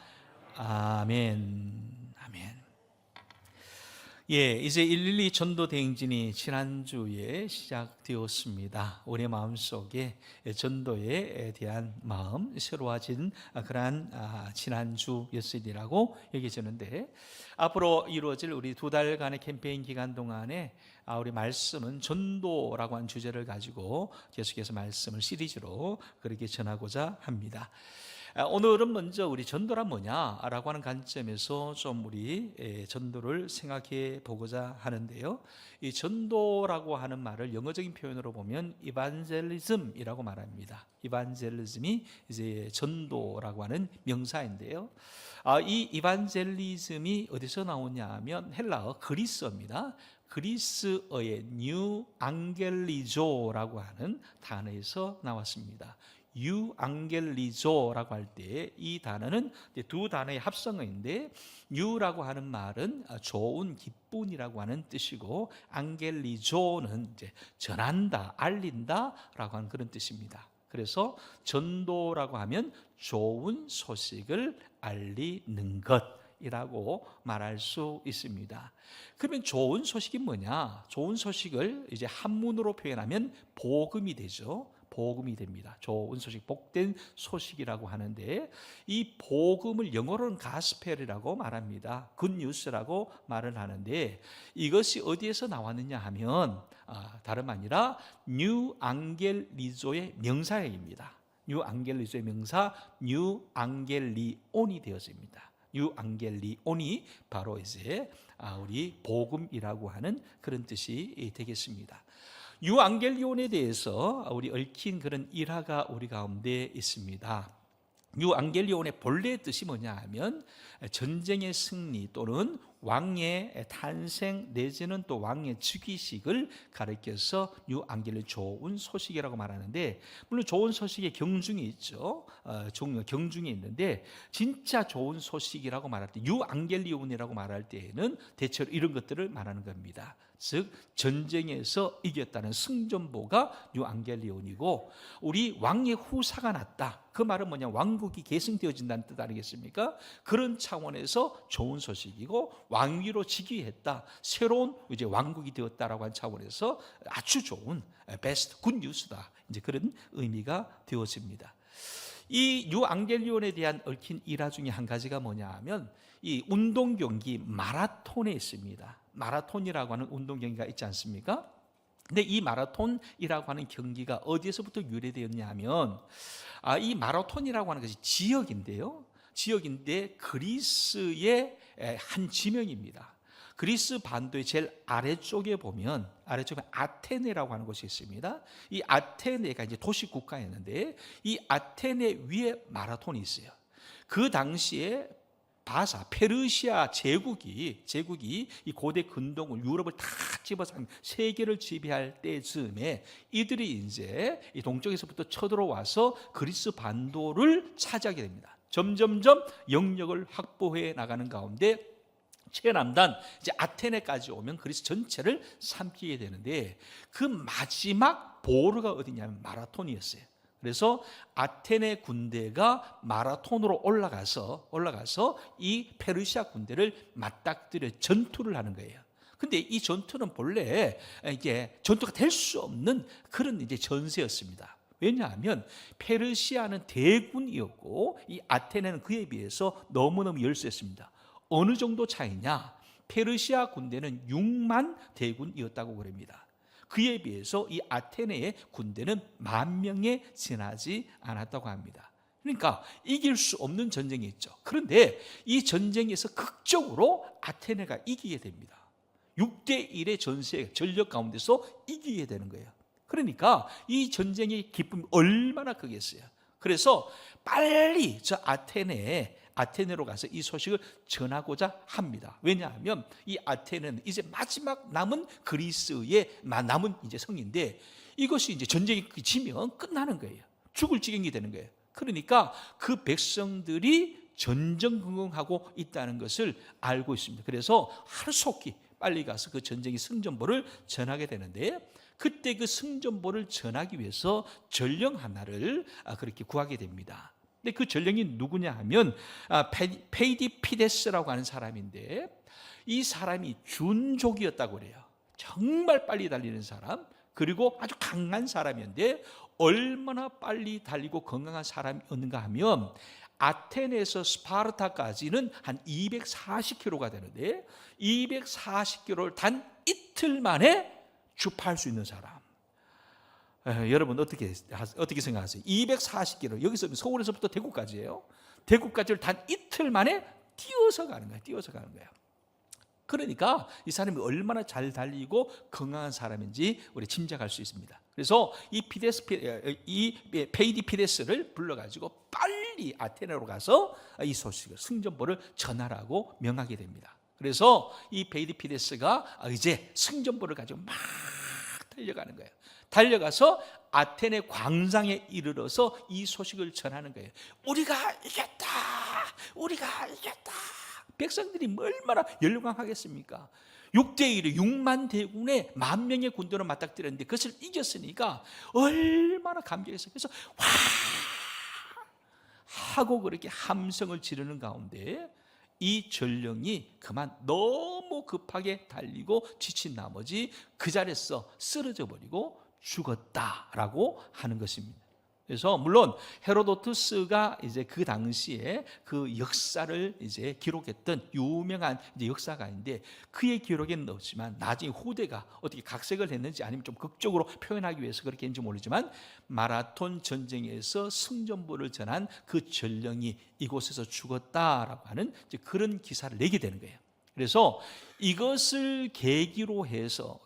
아멘. 이제 112 전도 대행진이 지난주에 시작되었습니다. 우리 마음속에 전도에 대한 마음 새로워진 그러한 지난주였으리라고 여겨지는데, 앞으로 이루어질 우리 2달간의 캠페인 기간 동안에 우리 말씀은 전도라고 하는 주제를 가지고 계속해서 말씀을 시리즈로 그렇게 전하고자 합니다. 오늘은 먼저 우리 전도란 뭐냐라고 하는 관점에서 좀 우리 전도를 생각해 보고자 하는데요. 이 전도라고 하는 말을 영어적인 표현으로 보면 evangelism이라고 말합니다. evangelism이 이제 전도라고 하는 명사인데요. 이 evangelism이 어디서 나오냐 하면 헬라어 그리스어입니다. 그리스어의 뉴 앙겔리조라고 하는 단어에서 나왔습니다. 유앙겔리조라고 할 때 이 단어는 두 단어의 합성어인데, 유라고 하는 말은 좋은 기쁨이라고 하는 뜻이고 앙겔리조는 이제 전한다, 알린다라고 하는 그런 뜻입니다. 그래서 전도라고 하면 좋은 소식을 알리는 것이라고 말할 수 있습니다. 그러면 좋은 소식이 뭐냐? 좋은 소식을 이제 한문으로 표현하면 복음이 되죠. 복음이 됩니다. 좋은 소식, 복된 소식이라고 하는데, 이 복음을 영어로는 가스펠이라고 말합니다. 굿뉴스라고 말을 하는데, 이것이 어디에서 나왔느냐 하면 다름 아니라 뉴 앙겔리조의 명사형입니다. 뉴 앙겔리조의 명사 뉴 앙겔리온이 되었습니다. 뉴 앙겔리온이 바로 이제 우리 복음이라고 하는 그런 뜻이 되겠습니다. 유앙겔리온에 대해서 우리 얽힌 그런 일화가 우리 가운데 있습니다. 유앙겔리온의 본래 뜻이 뭐냐 하면 전쟁의 승리 또는 왕의 탄생 내지는 또 왕의 즉위식을 가리켜서 유앙겔리 좋은 소식이라고 말하는데, 물론 좋은 소식에 경중이 있죠. 경중이 있는데 진짜 좋은 소식이라고 말할 때, 유앙겔리온이라고 말할 때에는 대체로 이런 것들을 말하는 겁니다. 즉 전쟁에서 이겼다는 승전보가 유앙겔리온이고, 우리 왕의 후사가 났다, 그 말은 뭐냐, 왕국이 계승되어진다는 뜻 아니겠습니까? 그런 차원에서 좋은 소식이고, 왕위로 즉위했다, 새로운 이제 왕국이 되었다라고 하는 차원에서 아주 좋은 베스트 굿 뉴스다, 이제 그런 의미가 되어집니다. 이 유앙겔리온에 대한 얽힌 일화 중에 한 가지가 뭐냐 하면 이 운동 경기 마라톤에 있습니다. 마라톤이라고 하는 운동 경기가 있지 않습니까? 근데 이 마라톤이라고 하는 경기가 어디에서부터 유래되었냐 하면 이 마라톤이라고 하는 것이 지역인데요. 지역인데 그리스의 한 지명입니다. 그리스 반도의 제일 아래쪽에 보면 아테네라고 하는 곳이 있습니다. 이 아테네가 이제 도시 국가였는데 이 아테네 위에 마라톤이 있어요. 그 당시에 바사 페르시아 제국이 이 고대 근동을 유럽을 다 집어서 세계를 지배할 때쯤에 이들이 이제 이 동쪽에서부터 쳐들어와서 그리스 반도를 차지하게 됩니다. 점점점 영역을 확보해 나가는 가운데 최남단 이제 아테네까지 오면 그리스 전체를 삼키게 되는데 그 마지막 보루가 어디냐면 마라톤이었어요. 그래서 아테네 군대가 마라톤으로 올라가서 이 페르시아 군대를 맞닥뜨려 전투를 하는 거예요. 근데 이 전투는 본래 이게 전투가 될 수 없는 그런 이제 전세였습니다. 왜냐하면 페르시아는 대군이었고 이 아테네는 그에 비해서 너무너무 열세였습니다. 어느 정도 차이냐? 페르시아 군대는 6만 대군이었다고 그럽니다. 그에 비해서 이 아테네의 군대는 10,000명에 지나지 않았다고 합니다. 그러니까 이길 수 없는 전쟁이 있죠. 그런데 이 전쟁에서 극적으로 아테네가 이기게 됩니다. 6대1의 전력 가운데서 이기게 되는 거예요. 그러니까 이 전쟁의 기쁨이 얼마나 크겠어요. 그래서 빨리 저 아테네로 가서 이 소식을 전하고자 합니다. 왜냐하면 이 아테네는 이제 마지막 남은 그리스의 남은 이제 성인데 이것이 이제 전쟁이 지면 끝나는 거예요. 죽을 지경이 되는 거예요. 그러니까 그 백성들이 전전긍긍하고 있다는 것을 알고 있습니다. 그래서 하루속히 빨리 가서 그 전쟁의 승전보를 전하게 되는데 그때 그 승전보를 전하기 위해서 전령 하나를 그렇게 구하게 됩니다. 근데 그 전령이 누구냐 하면 페이디피데스라고 하는 사람인데 이 사람이 준족이었다고 그래요. 정말 빨리 달리는 사람, 그리고 아주 강한 사람이었는데 얼마나 빨리 달리고 건강한 사람이었는가 하면 아테네에서 스파르타까지는 한 240km가 되는데 240km를 단 이틀 만에 주파할 수 있는 사람. 여러분 어떻게 생각하세요? 240km, 여기서 서울에서부터 대구까지예요. 대구까지를 단 이틀 만에 뛰어서 가는 거예요. 그러니까 이 사람이 얼마나 잘 달리고 건강한 사람인지 우리 짐작할 수 있습니다. 그래서 이 페이디피데스를 불러가지고 빨리 아테네로 가서 이 소식을 승전보를 전하라고 명하게 됩니다. 그래서 이 페이디피데스가 이제 승전보를 가지고 막 달려가는 거예요. 달려가서 아테네 광장에 이르러서 이 소식을 전하는 거예요. 우리가 이겼다. 백성들이 얼마나 열광하겠습니까? 6대1에 6만 대군에 10,000명의 군대로 맞닥뜨렸는데 그것을 이겼으니까 얼마나 감격했어요. 그래서 와 하고 그렇게 함성을 지르는 가운데 이 전령이 그만 너무 급하게 달리고 지친 나머지 그 자리에서 쓰러져 버리고 죽었다라고 하는 것입니다. 그래서 물론 헤로도투스가 이제 그 당시에 그 역사를 이제 기록했던 유명한 이제 역사가인데 그의 기록에는 없지만 나중에 후대가 어떻게 각색을 했는지 아니면 좀 극적으로 표현하기 위해서 그렇게 했는지 모르지만 마라톤 전쟁에서 승전보를 전한 그 전령이 이곳에서 죽었다라고 하는 이제 그런 기사를 내게 되는 거예요. 그래서 이것을 계기로 해서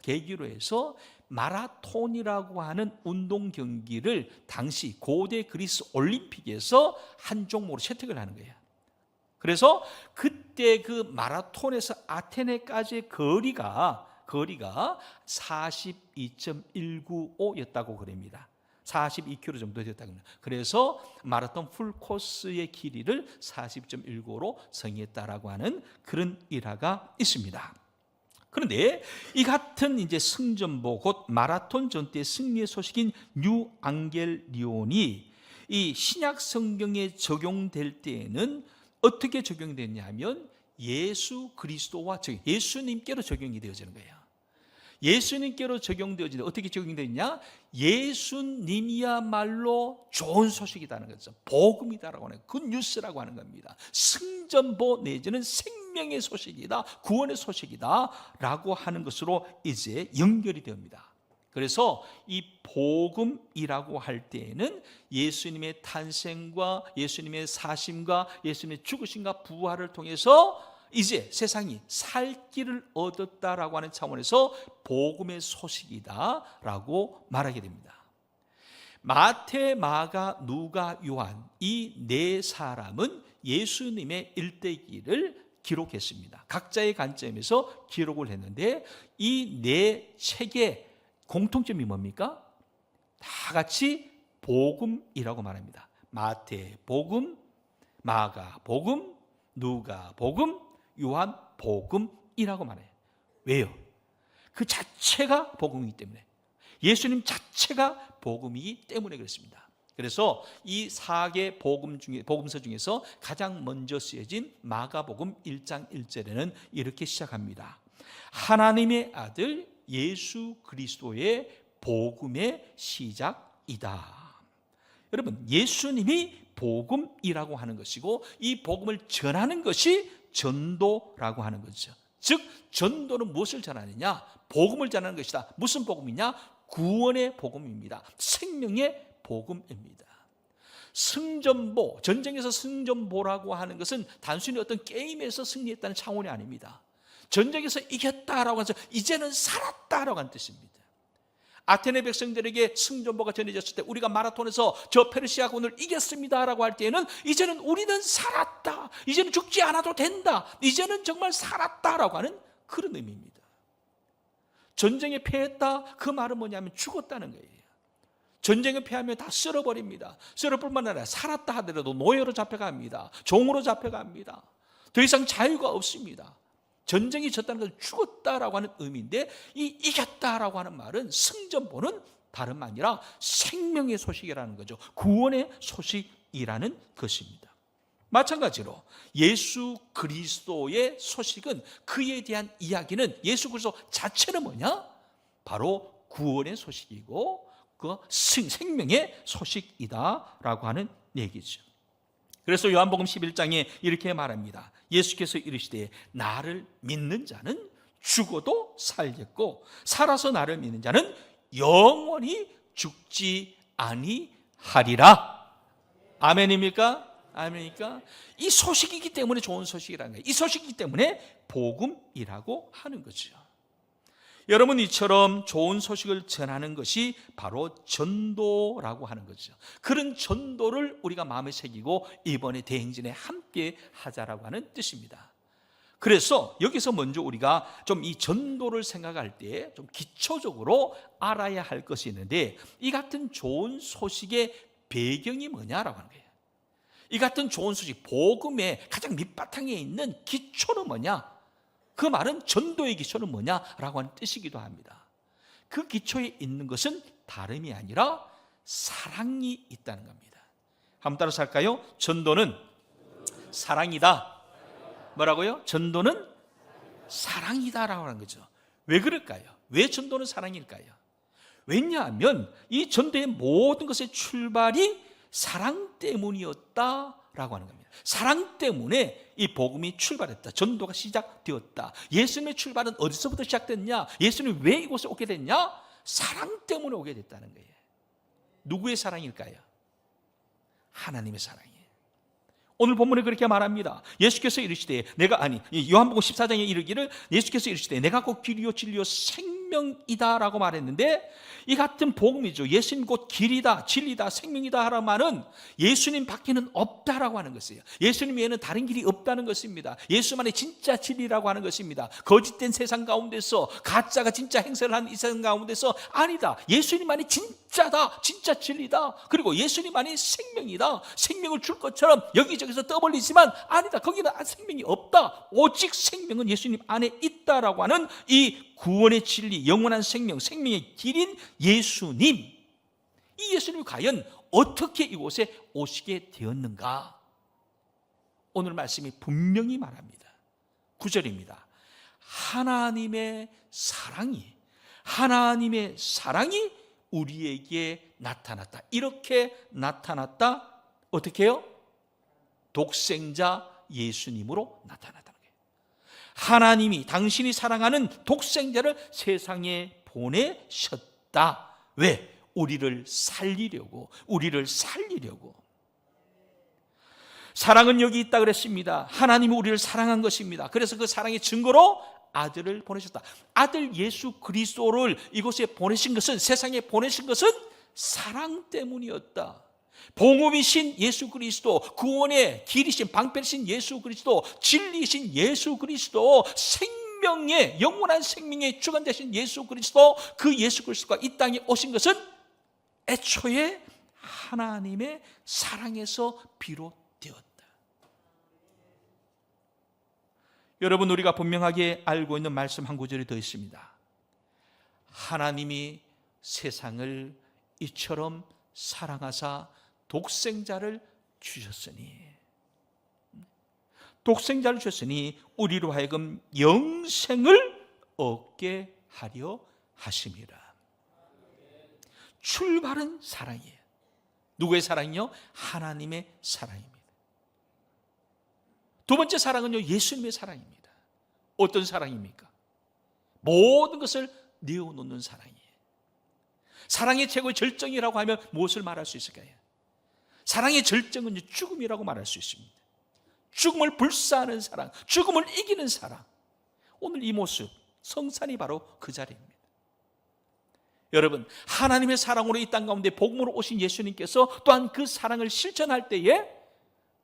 마라톤이라고 하는 운동 경기를 당시 고대 그리스 올림픽에서 한 종목으로 채택을 하는 거예요. 그래서 그때 그 마라톤에서 아테네까지의 거리가 42.195였다고 그럽니다. 42km 정도 됐다고 합니다. 그래서 마라톤 풀코스의 길이를 40.195로 정했다라고 하는 그런 일화가 있습니다. 그런데 이 같은 이제 승전보 곧 마라톤 전투의 승리의 소식인 뉴앙겔리온이 이 신약 성경에 적용될 때에는 어떻게 적용됐냐면 예수 그리스도와 예수님께로 적용이 되어지는 거예요. 예수님께로 적용되어지는데 어떻게 적용되느냐? 예수님이야말로 좋은 소식이라는 거죠. 복음이다라고 하는 굿뉴스라고 하는 겁니다. 승전보 내지는 생명의 소식이다, 구원의 소식이다라고 하는 것으로 이제 연결이 됩니다. 그래서 이 복음이라고 할 때에는 예수님의 탄생과 예수님의 사심과 예수님의 죽으심과 부활을 통해서 이제 세상이 살 길을 얻었다라고 하는 차원에서 복음의 소식이다라고 말하게 됩니다. 마태, 마가, 누가, 요한 이 네 사람은 예수님의 일대기를 기록했습니다. 각자의 관점에서 기록을 했는데 이 네 책의 공통점이 뭡니까? 다 같이 복음이라고 말합니다. 마태복음, 마가복음, 누가복음, 요한복음이라고 말해요. 왜요? 그 자체가 복음이기 때문에, 예수님 자체가 복음이기 때문에 그렇습니다. 그래서 이 4개 복음서 중에서 가장 먼저 쓰여진 마가복음 1장 1절에는 이렇게 시작합니다. 하나님의 아들 예수 그리스도의 복음의 시작이다. 여러분, 예수님이 복음이라고 하는 것이고 이 복음을 전하는 것이 전도라고 하는 거죠. 즉 전도는 무엇을 전하느냐? 복음을 전하는 것이다. 무슨 복음이냐? 구원의 복음입니다. 생명의 복음입니다. 승전보, 전쟁에서 승전보라고 하는 것은 단순히 어떤 게임에서 승리했다는 차원이 아닙니다. 전쟁에서 이겼다라고 해서 이제는 살았다라고 하는 뜻입니다. 아테네 백성들에게 승전보가 전해졌을 때 우리가 마라톤에서 저 페르시아군을 이겼습니다라고 할 때에는 이제는 우리는 살았다, 이제는 죽지 않아도 된다, 이제는 정말 살았다라고 하는 그런 의미입니다. 전쟁에 패했다, 그 말은 뭐냐면 죽었다는 거예요. 전쟁에 패하면 다 쓸어버립니다. 쓸어버릴 뿐만 아니라 살았다 하더라도 노예로 잡혀갑니다. 종으로 잡혀갑니다. 더 이상 자유가 없습니다. 전쟁이 졌다는 것은 죽었다라고 하는 의미인데, 이 이겼다라고 하는 말은, 승전보는 다름 아니라 생명의 소식이라는 거죠. 구원의 소식이라는 것입니다. 마찬가지로 예수 그리스도의 소식은, 그에 대한 이야기는, 예수 그리스도 자체는 뭐냐? 바로 구원의 소식이고 그 생명의 소식이다라고 하는 얘기죠. 그래서 요한복음 11장에 이렇게 말합니다. 예수께서 이르시되 나를 믿는 자는 죽어도 살겠고 살아서 나를 믿는 자는 영원히 죽지 아니하리라. 아멘입니까? 아멘입니까? 이 소식이기 때문에 좋은 소식이라는 거예요. 이 소식이기 때문에 복음이라고 하는 거죠. 여러분, 이처럼 좋은 소식을 전하는 것이 바로 전도라고 하는 거죠. 그런 전도를 우리가 마음에 새기고 이번에 대행진에 함께 하자라고 하는 뜻입니다. 그래서 여기서 먼저 우리가 좀 이 전도를 생각할 때 좀 기초적으로 알아야 할 것이 있는데, 이 같은 좋은 소식의 배경이 뭐냐라고 하는 거예요. 이 같은 좋은 소식, 복음의 가장 밑바탕에 있는 기초는 뭐냐? 그 말은 전도의 기초는 뭐냐라고 하는 뜻이기도 합니다. 그 기초에 있는 것은 다름이 아니라 사랑이 있다는 겁니다. 한번 따라서 할까요? 전도는 사랑이다. 뭐라고요? 전도는 사랑이다라고 하는 거죠. 왜 그럴까요? 왜 전도는 사랑일까요? 왜냐하면 이 전도의 모든 것의 출발이 사랑 때문이었다라고 하는 겁니다. 사랑 때문에 이 복음이 출발했다. 전도가 시작되었다. 예수님의 출발은 어디서부터 시작됐냐? 예수님이 왜 이곳에 오게 됐냐? 사랑 때문에 오게 됐다는 거예요. 누구의 사랑일까요? 하나님의 사랑이에요. 오늘 본문에 그렇게 말합니다. 예수께서 이르시되 요한복음 14장에 이르기를, 예수께서 이르시되 내가 곧 길이요 진리요 생명이다라고 말했는데, 이 같은 복음이죠. 예수님 곧 길이다, 진리다, 생명이다 하라는 말은 예수님 밖에는 없다라고 하는 것이에요. 예수님 외에는 다른 길이 없다는 것입니다. 예수만의 진짜 진리라고 하는 것입니다. 거짓된 세상 가운데서, 가짜가 진짜 행세를 하는 이 세상 가운데서 아니다, 예수님만이 진짜다, 진짜 진리다, 그리고 예수님만이 생명이다, 생명을 줄 것처럼 여기저기서 떠벌리지만 아니다, 거기는 생명이 없다, 오직 생명은 예수님 안에 있다라고 하는 이 구원의 진리, 영원한 생명, 생명의 길인 예수님, 이 예수님이 과연 어떻게 이곳에 오시게 되었는가? 오늘 말씀이 분명히 말합니다. 9절입니다. 하나님의 사랑이 우리에게 나타났다. 이렇게 나타났다. 어떻게 해요? 독생자 예수님으로 나타났다는 거예요. 하나님이 당신이 사랑하는 독생자를 세상에 보내셨다. 왜? 우리를 살리려고. 사랑은 여기 있다 그랬습니다. 하나님이 우리를 사랑한 것입니다. 그래서 그 사랑의 증거로 아들을 보내셨다. 아들 예수 그리스도를 이곳에 보내신 것은, 세상에 보내신 것은 사랑 때문이었다. 복음이신 예수 그리스도, 구원의 길이신 방패이신 예수 그리스도, 진리이신 예수 그리스도, 생명의 영원한 생명의 주관 되신 예수 그리스도, 그 예수 그리스도가 이 땅에 오신 것은 애초에 하나님의 사랑에서 비롯되었다. 여러분, 우리가 분명하게 알고 있는 말씀 한 구절이 더 있습니다. 하나님이 세상을 이처럼 사랑하사 독생자를 주셨으니, 독생자를 주셨으니 우리로 하여금 영생을 얻게 하려 하심이라. 출발은 사랑이에요. 누구의 사랑이요? 하나님의 사랑입니다. 두 번째 사랑은요, 예수님의 사랑입니다. 어떤 사랑입니까? 모든 것을 내어놓는 사랑이에요. 사랑의 최고의 절정이라고 하면 무엇을 말할 수 있을까요? 사랑의 절정은 죽음이라고 말할 수 있습니다. 죽음을 불사하는 사랑, 죽음을 이기는 사랑. 오늘 이 모습, 성산이 바로 그 자리입니다. 여러분, 하나님의 사랑으로 이 땅 가운데 복음으로 오신 예수님께서 또한 그 사랑을 실천할 때에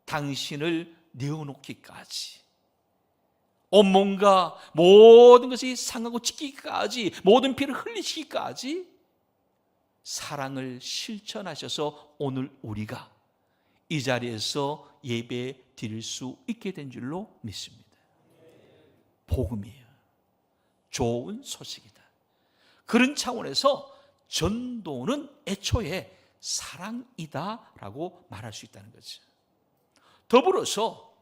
당신을 내어놓기까지, 온몸과 모든 것이 상하고 찢기기까지, 모든 피를 흘리시기까지 사랑을 실천하셔서 오늘 우리가 이 자리에서 예배 드릴 수 있게 된 줄로 믿습니다. 복음이에요. 좋은 소식이다. 그런 차원에서 전도는 애초에 사랑이다라고 말할 수 있다는 거죠. 더불어서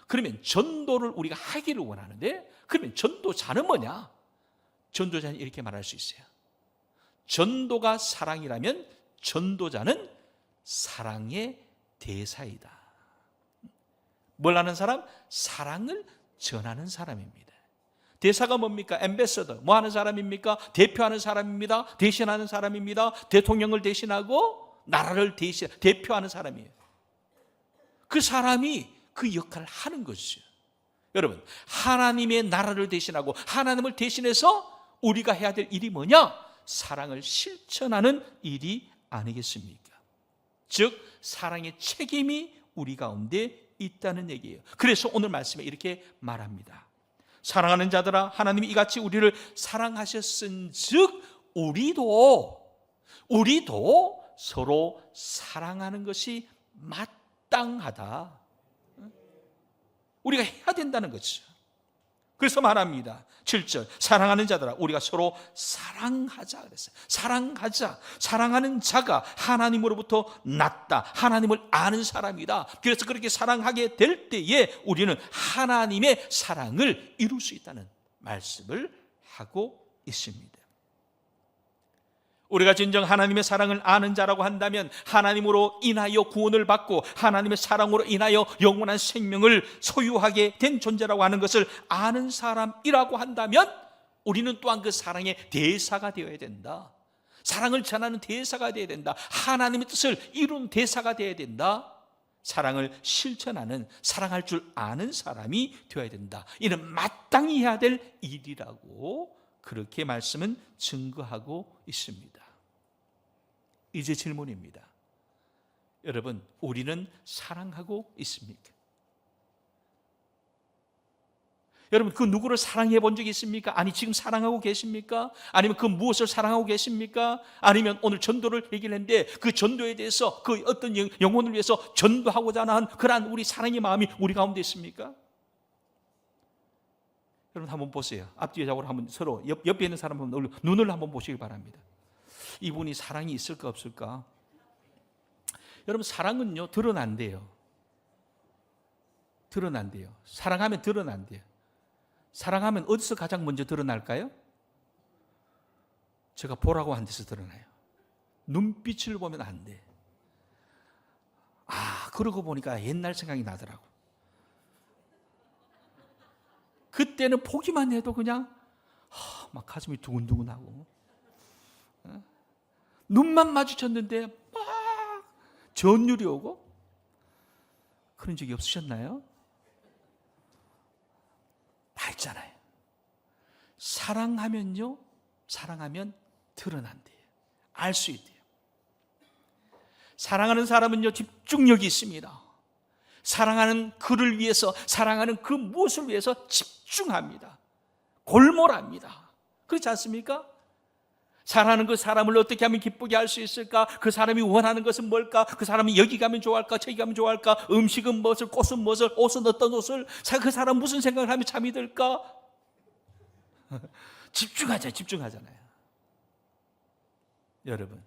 그러면 전도를 우리가 하기를 원하는데, 그러면 전도자는 뭐냐? 전도자는 이렇게 말할 수 있어요. 전도가 사랑이라면 전도자는 사랑의 대사이다. 뭘 하는 사람? 사랑을 전하는 사람입니다. 대사가 뭡니까? 앰베서더. 뭐 하는 사람입니까? 대표하는 사람입니다. 대신하는 사람입니다. 대통령을 대신하고 나라를 대표하는 사람이에요. 그 사람이 그 역할을 하는 것이죠. 여러분, 하나님의 나라를 대신하고 하나님을 대신해서 우리가 해야 될 일이 뭐냐? 사랑을 실천하는 일이 아니겠습니까? 즉, 사랑의 책임이 우리 가운데 있다는 얘기예요. 그래서 오늘 말씀에 이렇게 말합니다. 사랑하는 자들아, 하나님이 이같이 우리를 사랑하셨은즉 우리도 서로 사랑하는 것이 마땅하다. 우리가 해야 된다는 거죠. 그래서 말합니다. 7절, 사랑하는 자들아, 우리가 서로 사랑하자 그랬어요. 사랑하자. 사랑하는 자가 하나님으로부터 낫다. 하나님을 아는 사람이다. 그래서 그렇게 사랑하게 될 때에 우리는 하나님의 사랑을 이룰 수 있다는 말씀을 하고 있습니다. 우리가 진정 하나님의 사랑을 아는 자라고 한다면, 하나님으로 인하여 구원을 받고 하나님의 사랑으로 인하여 영원한 생명을 소유하게 된 존재라고 하는 것을 아는 사람이라고 한다면, 우리는 또한 그 사랑의 대사가 되어야 된다. 사랑을 전하는 대사가 되어야 된다. 하나님의 뜻을 이루는 대사가 되어야 된다. 사랑을 실천하는, 사랑할 줄 아는 사람이 되어야 된다. 이는 마땅히 해야 될 일이라고 그렇게 말씀은 증거하고 있습니다. 이제 질문입니다. 여러분, 우리는 사랑하고 있습니까? 여러분, 그 누구를 사랑해 본 적이 있습니까? 아니, 지금 사랑하고 계십니까? 아니면 그 무엇을 사랑하고 계십니까? 아니면 오늘 전도를 얘기를 했는데 그 전도에 대해서, 그 어떤 영혼을 위해서 전도하고자 하는 그러한 우리 사랑의 마음이 우리 가운데 있습니까? 여러분, 한번 보세요. 앞뒤에 좌우로 한번 서로 옆에 있는 사람 한번 눈을 한번 보시기 바랍니다. 이분이 사랑이 있을까 없을까? 여러분, 사랑은요 드러난대요. 드러난대요. 사랑하면 드러난대요. 사랑하면 어디서 가장 먼저 드러날까요? 제가 보라고 한 데서 드러나요. 눈빛을 보면 안 돼. 아, 그러고 보니까 옛날 생각이 나더라고. 그때는 보기만 해도 그냥 막 가슴이 두근두근하고, 눈만 마주쳤는데 막 전율이 오고, 그런 적이 없으셨나요? 다 있잖아요. 사랑하면요, 사랑하면 드러난대요. 알 수 있대요. 사랑하는 사람은요, 집중력이 있습니다. 사랑하는 그를 위해서, 사랑하는 그 무엇을 위해서 집중합니다. 골몰합니다. 그렇지 않습니까? 사랑하는 그 사람을 어떻게 하면 기쁘게 할 수 있을까? 그 사람이 원하는 것은 뭘까? 그 사람이 여기 가면 좋아할까? 저기 가면 좋아할까? 음식은 무엇을, 꽃은 무엇을, 옷은 어떤 옷을, 그 사람 무슨 생각을 하면 잠이 들까? 집중하잖아요. 여러분,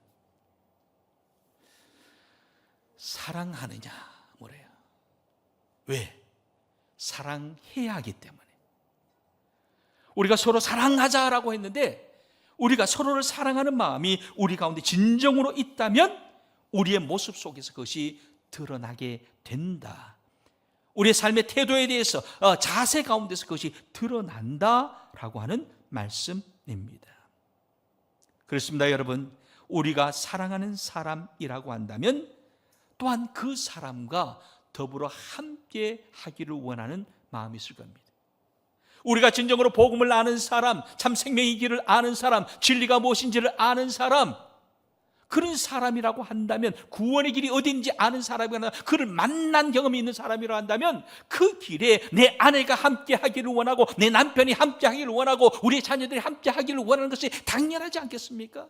사랑하느냐 뭐래요? 왜? 사랑해야 하기 때문에. 우리가 서로 사랑하자라고 했는데, 우리가 서로를 사랑하는 마음이 우리 가운데 진정으로 있다면 우리의 모습 속에서 그것이 드러나게 된다. 우리의 삶의 태도에 대해서, 자세 가운데서 그것이 드러난다라고 하는 말씀입니다. 그렇습니다, 여러분. 우리가 사랑하는 사람이라고 한다면 또한 그 사람과 더불어 함께 하기를 원하는 마음이 있을 겁니다. 우리가 진정으로 복음을 아는 사람, 참 생명의 길을 아는 사람, 진리가 무엇인지를 아는 사람, 그런 사람이라고 한다면, 구원의 길이 어딘지 아는 사람이라고 한다면, 그를 만난 경험이 있는 사람이라고 한다면, 그 길에 내 아내가 함께 하기를 원하고, 내 남편이 함께 하기를 원하고, 우리의 자녀들이 함께 하기를 원하는 것이 당연하지 않겠습니까?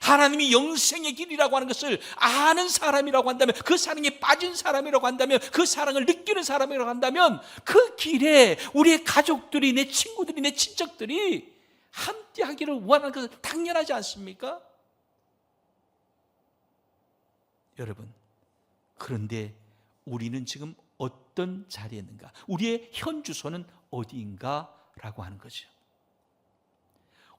하나님이 영생의 길이라고 하는 것을 아는 사람이라고 한다면, 그 사랑에 빠진 사람이라고 한다면, 그 사랑을 느끼는 사람이라고 한다면, 그 길에 우리의 가족들이, 내 친구들이, 내 친척들이 함께 하기를 원하는 것은 당연하지 않습니까? 여러분, 그런데 우리는 지금 어떤 자리에 있는가? 우리의 현 주소는 어디인가라고 하는 거죠.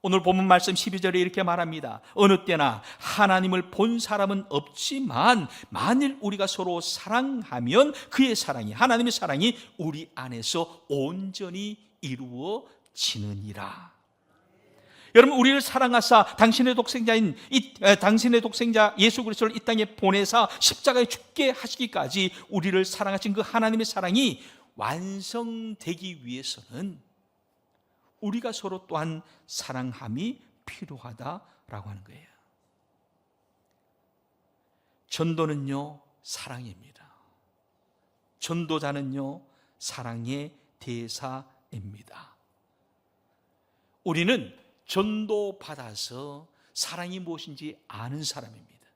오늘 본문 말씀 12절에 이렇게 말합니다. 어느 때나 하나님을 본 사람은 없지만 만일 우리가 서로 사랑하면 그의 사랑이, 하나님의 사랑이 우리 안에서 온전히 이루어지느니라. 여러분, 우리를 사랑하사 당신의 독생자 예수 그리스도를 이 땅에 보내사 십자가에 죽게 하시기까지 우리를 사랑하신 그 하나님의 사랑이 완성되기 위해서는 우리가 서로 또한 사랑함이 필요하다라고 하는 거예요. 전도는요, 사랑입니다. 전도자는요, 사랑의 대사입니다. 우리는 전도받아서 사랑이 무엇인지 아는 사람입니다.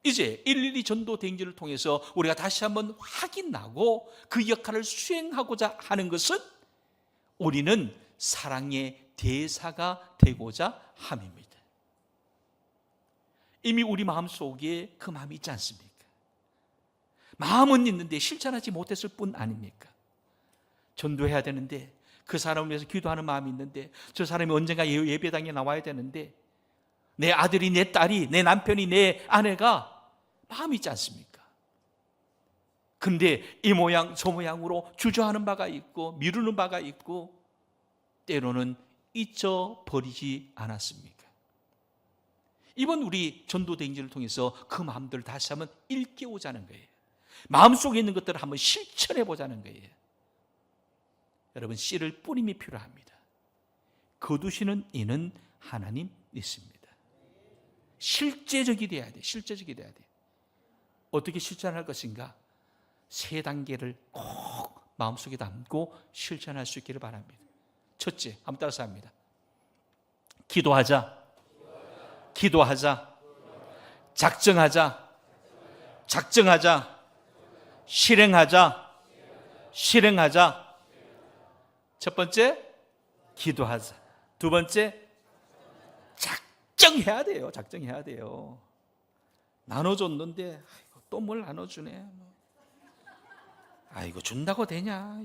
이제 112 전도 대행진을 통해서 우리가 다시 한번 확인하고 그 역할을 수행하고자 하는 것은 우리는 사랑의 대사가 되고자 함입니다. 이미 우리 마음속에 그 마음이 있지 않습니까? 마음은 있는데 실천하지 못했을 뿐 아닙니까? 전도해야 되는데, 그 사람을 위해서 기도하는 마음이 있는데, 저 사람이 언젠가 예배당에 나와야 되는데, 내 아들이, 내 딸이, 내 남편이, 내 아내가 마음이 있지 않습니까? 근데 이 모양 저 모양으로 주저하는 바가 있고 미루는 바가 있고 때로는 잊어버리지 않았습니까? 이번 우리 전도대행진을 통해서 그 마음들을 다시 한번 일깨우자는 거예요. 마음속에 있는 것들을 한번 실천해 보자는 거예요. 여러분, 씨를 뿌림이 필요합니다. 거두시는 이는 하나님 있습니다. 실제적이 돼야 돼. 실제적이 돼야 돼. 어떻게 실천할 것인가? 3단계를 꼭 마음속에 담고 실천할 수 있기를 바랍니다. 첫째, 한번 따라서 합니다. 기도하자. 기도하자. 작정하자. 작정하자. 실행하자. 실행하자. 첫 번째, 기도하자. 두 번째, 작정해야 돼요. 작정해야 돼요. 나눠줬는데 또 뭘 나눠주네. 아이고, 준다고 되냐?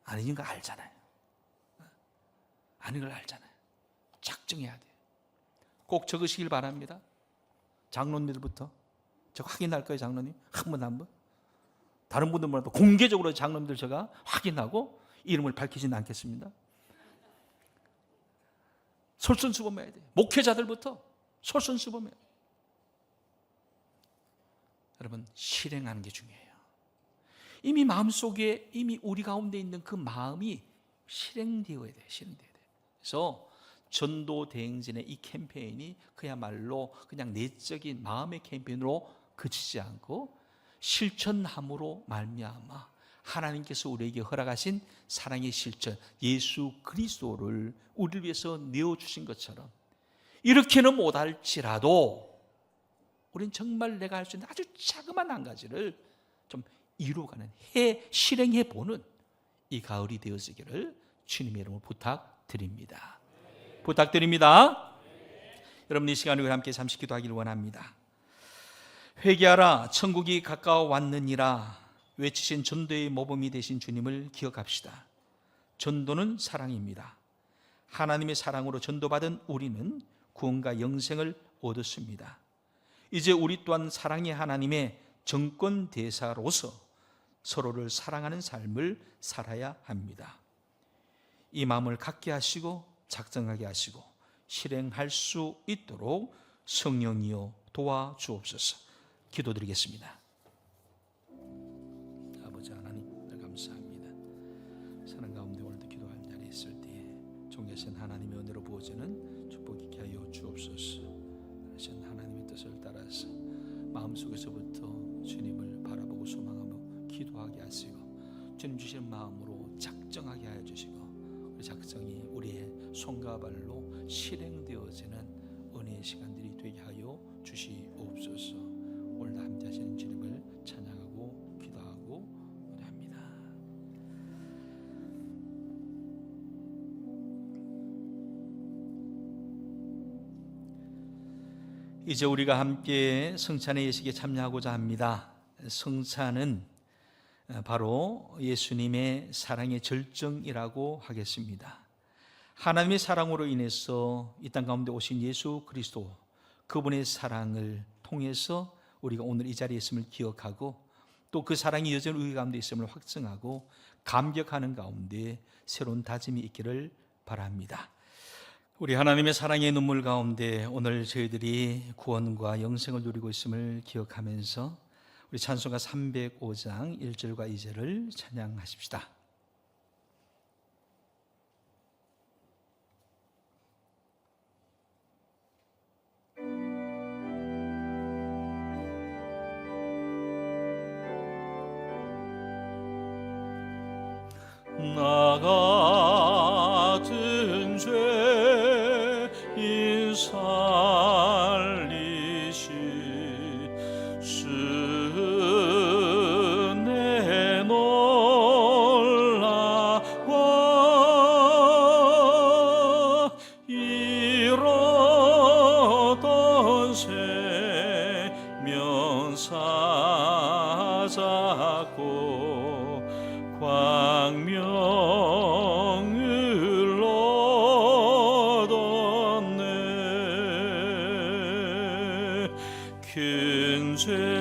아닌 거 알잖아요. 아닌 걸 알잖아요. 작정해야 돼요. 꼭 적으시길 바랍니다. 장로님들부터. 저 확인할 거예요, 장로님. 한 번. 다른 분들 몰라도 공개적으로 장로님들 제가 확인하고 이름을 밝히지는 않겠습니다. 솔선수범해야 돼요. 목회자들부터 솔선수범해야 돼요. 여러분, 실행하는 게 중요해요. 이미 마음속에 이미 우리 가운데 있는 그 마음이 실행되어야 돼요. 실행되어야 돼요. 그래서 전도 대행진의 이 캠페인이 그야말로 그냥 내적인 마음의 캠페인으로 그치지 않고 실천함으로 말미암아 하나님께서 우리에게 허락하신 사랑의 실천, 예수 그리스도를 우리를 위해서 내어주신 것처럼 이렇게는 못할지라도 우리는 정말 내가 할 수 있는 아주 자그마한 한 가지를 좀 이루어가는, 실행해보는 이 가을이 되어지기를 주님의 이름으로 부탁드립니다. 여러분, 이 시간에 우리 함께 잠시 기도하기를 원합니다. 회개하라, 천국이 가까워 왔느니라 외치신 전도의 모범이 되신 주님을 기억합시다. 전도는 사랑입니다. 하나님의 사랑으로 전도받은 우리는 구원과 영생을 얻었습니다. 이제 우리 또한 사랑의 하나님의 정권 대사로서 서로를 사랑하는 삶을 살아야 합니다. 이 마음을 갖게 하시고 작정하게 하시고 실행할 수 있도록 성령이여 도와주옵소서. 기도드리겠습니다. 아버지 하나님, 감사합니다. 사랑 가운데 오늘도 기도할 자리에 있을 때에 종계신 하나님의 은혜로 부어지는 축복 있게 하여 주옵소서. 하신 하나님의 뜻을 따라서 마음속에서부터 주님을 바라보고 소망하며 기도하게 하시고 주님 주신 마음으로 작정하게 하여 주시고 우리 작정이 우리의 손과 발로 실행되어지는 은혜의 시간들이 되게 하여 주시옵소서. 오늘도 함께 하시는 주님을 찬양하고 기도하고 노래합니다. 이제 우리가 함께 성찬의 예식에 참여하고자 합니다. 성찬은 바로 예수님의 사랑의 절정이라고 하겠습니다. 하나님의 사랑으로 인해서 이 땅 가운데 오신 예수 그리스도, 그분의 사랑을 통해서 우리가 오늘 이 자리에 있음을 기억하고 또 그 사랑이 여전히 우리 가운데 있음을 확증하고 감격하는 가운데 새로운 다짐이 있기를 바랍니다. 우리 하나님의 사랑의 눈물 가운데 오늘 저희들이 구원과 영생을 누리고 있음을 기억하면서 우리 찬송가 305장 1절과 2절을 찬양하십시다. 나 같은 죄인 살리신 은혜 놀라워 잃었던 생명 찾았고 광명을 얻었네. 큰 죄악에서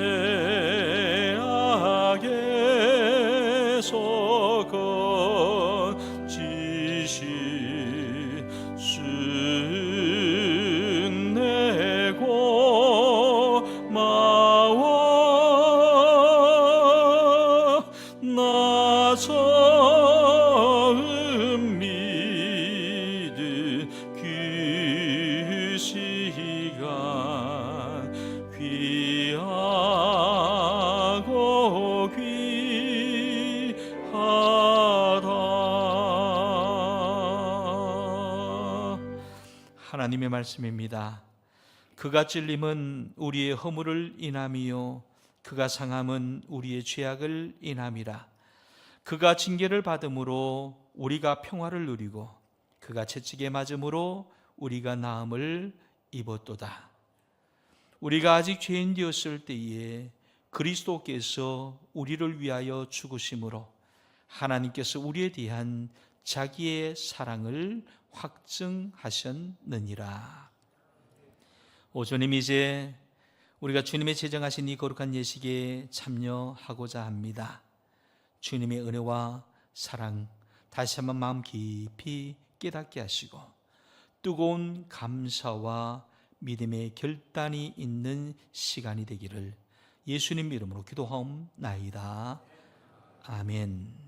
건지신 쓴 내 고마워 나 처음 믿은 그 시간 귀하고 귀하다. 하나님의 말씀입니다. 그가 찔림은 우리의 허물을 인함이요 그가 상함은 우리의 죄악을 인함이라. 그가 징계를 받음으로 우리가 평화를 누리고 그가 채찍에 맞음으로 우리가 나음을 입었도다. 우리가 아직 죄인 되었을 때에 그리스도께서 우리를 위하여 죽으심으로 하나님께서 우리에 대한 자기의 사랑을 확증하셨느니라. 오 주님, 이제 우리가 주님의 제정하신 이 거룩한 예식에 참여하고자 합니다. 주님의 은혜와 사랑 다시 한번 마음 깊이 깨닫게 하시고 뜨거운 감사와 믿음의 결단이 있는 시간이 되기를 예수님 이름으로 기도하옵나이다. 아멘.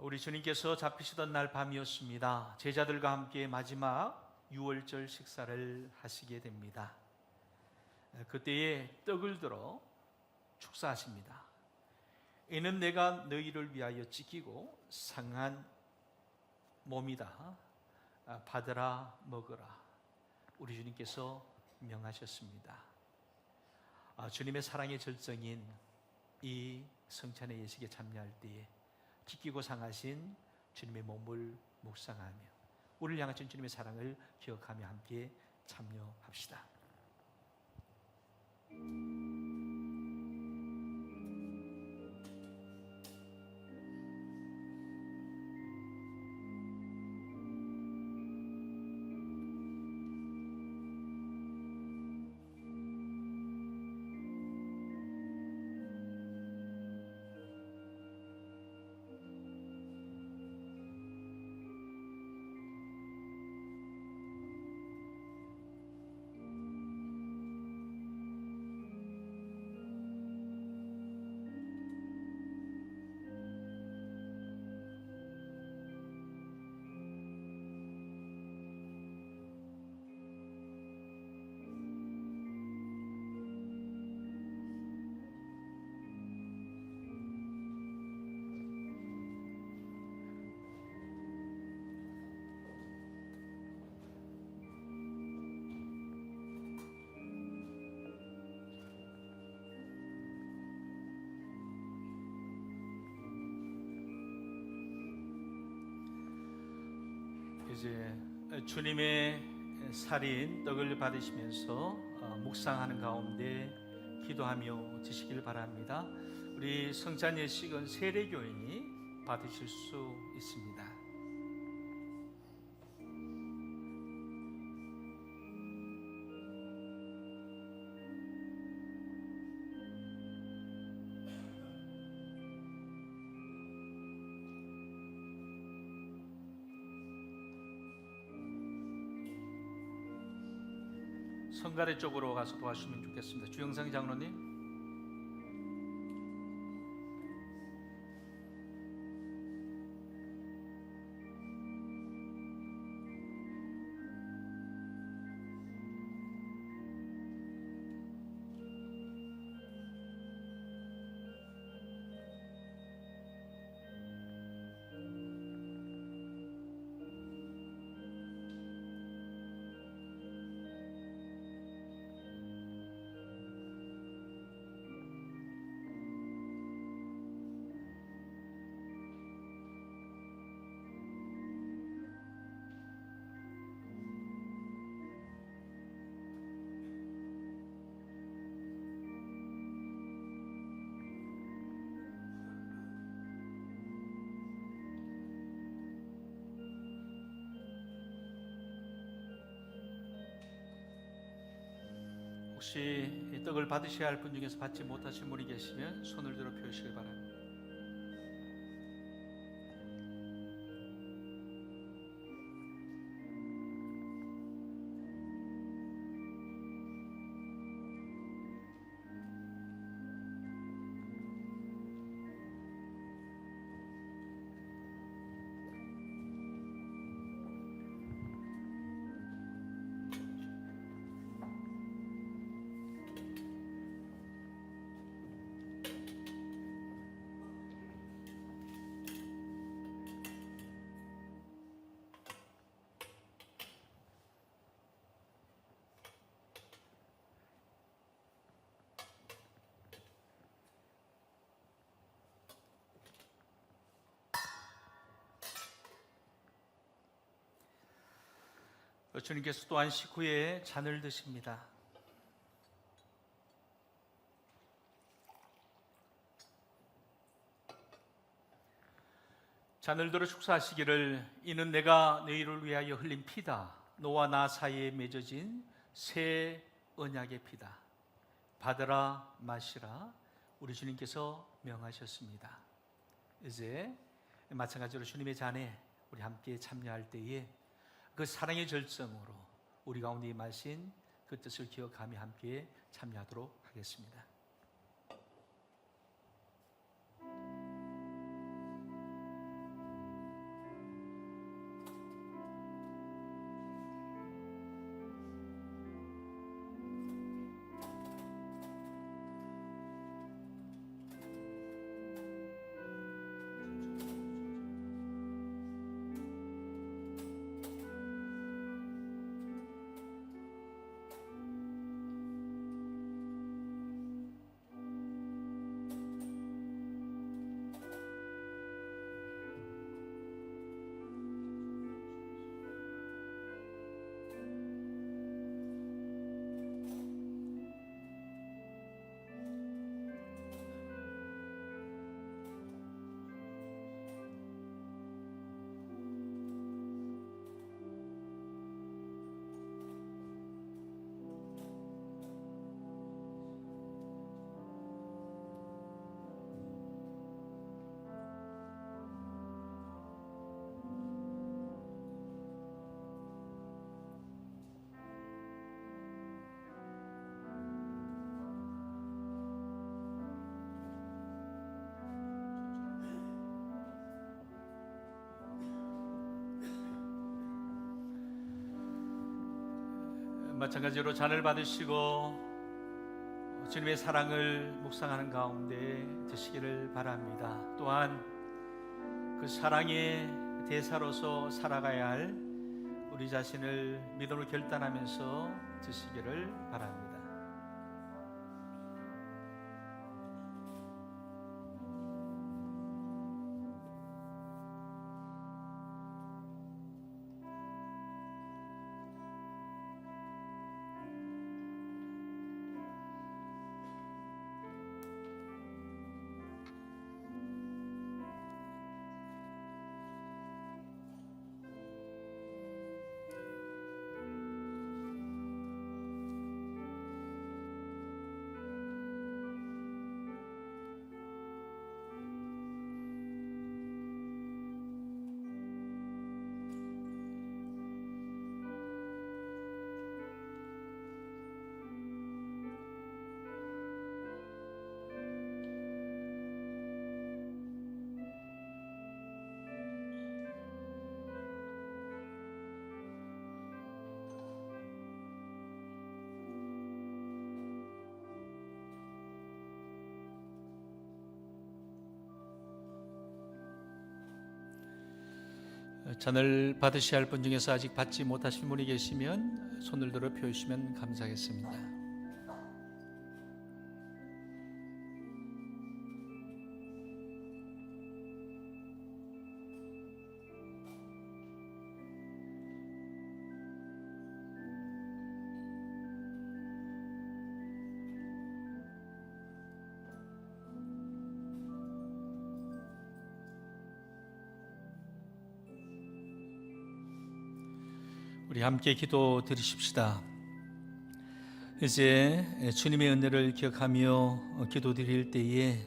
우리 주님께서 잡히시던 날 밤이었습니다. 제자들과 함께 마지막 유월절 식사를 하시게 됩니다. 그때에 떡을 들어 축사하십니다. 이는 내가 너희를 위하여 찢기고 상한 몸이다. 받으라 먹으라. 우리 주님께서 명하셨습니다. 주님의 사랑의 절정인 이 성찬의 예식에 참여할 때에 찢기고 상하신 주님의 몸을 묵상하며 우리를 향하신 주님의 사랑을 기억하며 함께 참여합시다. 이제 주님의 살인 떡을 받으시면서 묵상하는 가운데 기도하며 드시길 바랍니다. 우리 성찬 예식은 세례교인이 받으실 수 있습니다. 성가대 쪽으로 가서 도와주시면 좋겠습니다. 주영상 장로님. 혹시 이 떡을 받으셔야 할 분 중에서 받지 못하신 분이 계시면 손을 들어 펴주시길 바랍니다. 주님께서 또한 식후에 잔을 드십니다. 잔을 들어 축사하시기를 이는 내가 너희를 위하여 흘린 피다. 너와 나 사이에 맺어진 새 언약의 피다. 받으라 마시라. 우리 주님께서 명하셨습니다. 이제 마찬가지로 주님의 잔에 우리 함께 참여할 때에 그 사랑의 절정으로 우리 가운데 임하신 그 뜻을 기억하며 함께 참여하도록 하겠습니다. 마찬가지로 잔을 받으시고 주님의 사랑을 묵상하는 가운데 드시기를 바랍니다. 또한 그 사랑의 대사로서 살아가야 할 우리 자신을 믿음으로 결단하면서 드시기를 바랍니다. 잔을 받으셔야 할 분 중에서 아직 받지 못하신 분이 계시면 손을 들어 펴주시면 감사하겠습니다. 우리 함께 기도 드리십시다. 이제 주님의 은혜를 기억하며 기도 드릴 때에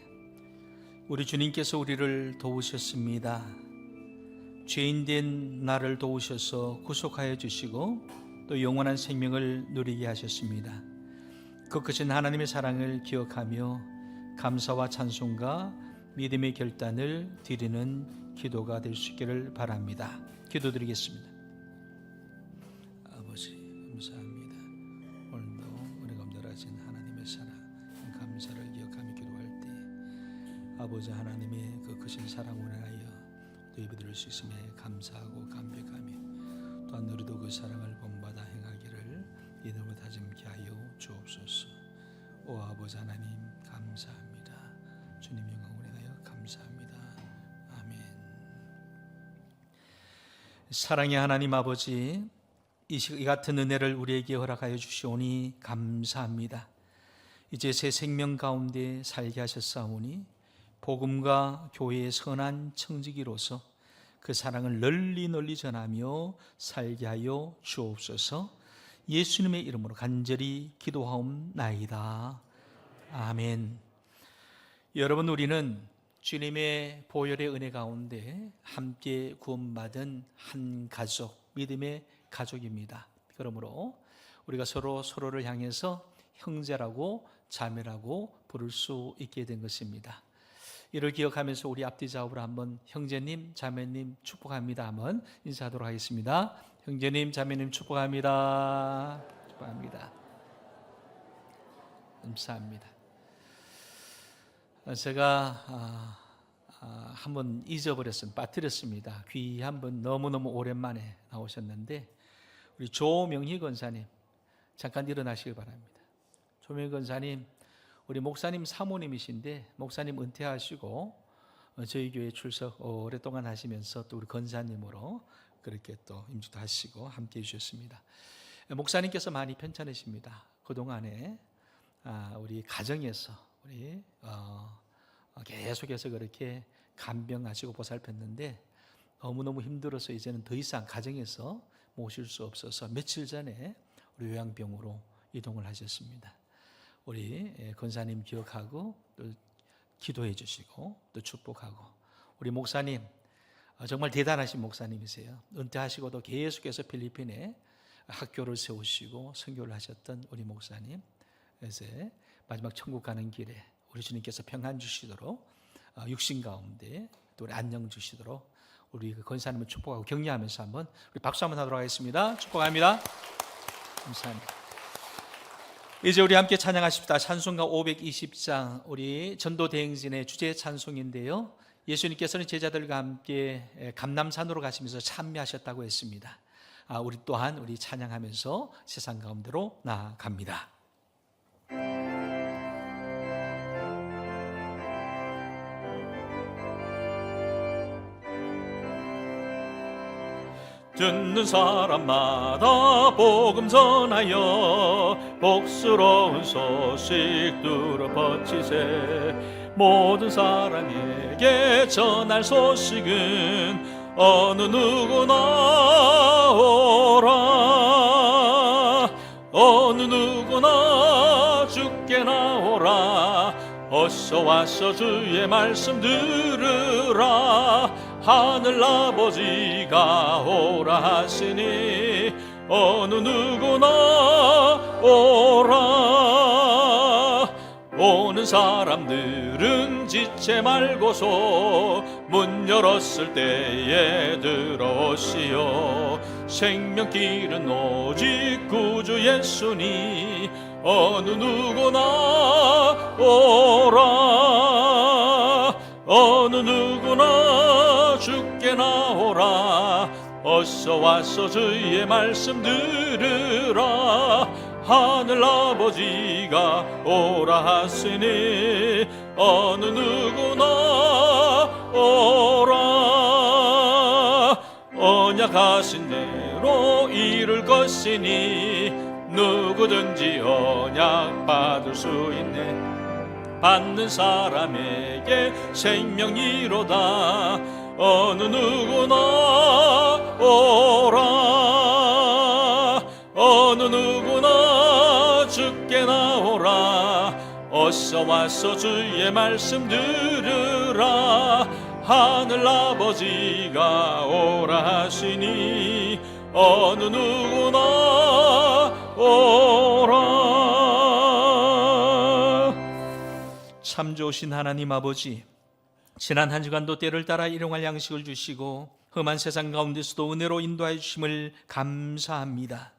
우리 주님께서 우리를 도우셨습니다. 죄인된 나를 도우셔서 구속하여 주시고 또 영원한 생명을 누리게 하셨습니다. 그 크신 하나님의 사랑을 기억하며 감사와 찬송과 믿음의 결단을 드리는 기도가 될 수 있기를 바랍니다. 기도드리겠습니다. 아버지 감사합니다. 오늘도 은혜가 넘쳐나신 하나님의 사랑 감사를 기억하며 기도할 때 아버지 하나님의 그 크신 사랑을 인하여 또 예배드릴 수 있음에 감사하고 감격하며 또한 우리도 그 사랑을 본받아 행하기를 이름으로 다짐케 하여 주옵소서. 오 아버지 하나님 감사합니다. 주님 영광을 인하여 감사합니다. 아멘. 사랑의 하나님 아버지, 이 같은 은혜를 우리에게 허락하여 주시오니 감사합니다. 이제 새 생명 가운데 살게 하셨사오니 복음과 교회의 선한 청지기로서 그 사랑을 널리 전하며 살게 하여 주옵소서. 예수님의 이름으로 간절히 기도하옵나이다. 아멘. 여러분, 우리는 주님의 보혈의 은혜 가운데 함께 구원받은 한 가족, 믿음의 가족입니다. 그러므로 우리가 서로를 향해서 형제라고 자매라고 부를 수 있게 된 것입니다. 이를 기억하면서 우리 앞뒤 좌우로 한번 형제님, 자매님 축복합니다. 한번 인사하도록 하겠습니다. 형제님, 자매님 축복합니다. 축복합니다. 감사합니다. 제가 한번 잊어버렸습니다. 빠뜨렸습니다. 귀 한번 너무너무 오랜만에 나오셨는데 우리 조명희 권사님 잠깐 일어나시기 바랍니다. 조명희 권사님 우리 목사님 사모님이신데 목사님 은퇴하시고 저희 교회 출석 오랫동안 하시면서 또 우리 권사님으로 그렇게 또 임직도 하시고 함께 해주셨습니다. 목사님께서 많이 편찮으십니다. 그동안에 우리 가정에서 우리 계속해서 그렇게 간병하시고 보살폈는데 너무너무 힘들어서 이제는 더 이상 가정에서 모실 수 없어서 며칠 전에 우리 요양병으로 이동을 하셨습니다. 우리 권사님 기억하고 또 기도해 주시고 또 축복하고 우리 목사님 정말 대단하신 목사님이세요. 은퇴하시고도 계속해서 필리핀에 학교를 세우시고 선교를 하셨던 우리 목사님, 이제 마지막 천국 가는 길에 우리 주님께서 평안 주시도록 육신 가운데 또 우리 안녕 주시도록 우리 권사님을 축복하고 격려하면서 한번 우리 박수 한번 하도록 하겠습니다. 축복합니다. 감사합니다. 이제 우리 함께 찬양하십시다. 찬송가 520장, 우리 전도대행진의 주제 찬송인데요, 예수님께서는 제자들과 함께 감람산으로 가시면서 찬미하셨다고 했습니다. 우리 또한 우리 찬양하면서 세상 가운데로 나아갑니다. 듣는 사람마다 복음 전하여 복스러운 소식 들어 퍼치세. 모든 사람에게 전할 소식은 어느 누구나 오라. 어느 누구나 주께 나오라. 어서 와서 주의 말씀 들으라. 하늘 아버지가 오라 하시니 어느 누구나 오라. 오는 사람들은 지체 말고서 문 열었을 때에 들어오시오. 생명길은 오직 구주 예수니 어느 누구나 오라. 어느 누구나 주께 나오라. 어서 와서 주의 말씀 들으라. 하늘 아버지가 오라 하시니 어느 누구나 오라. 언약하신 대로 이룰 것이니 누구든지 언약 받을 수 있네. 받는 사람에게 생명이로다. 어느 누구나 오라. 어느 누구나 주께 나오라. 어서 와서 주의 말씀 들으라. 하늘 아버지가 오라 하시니 어느 누구나 오라. 참 좋으신 하나님 아버지, 지난 한 주간도 때를 따라 일용할 양식을 주시고 험한 세상 가운데서도 은혜로 인도하여 주심을 감사합니다.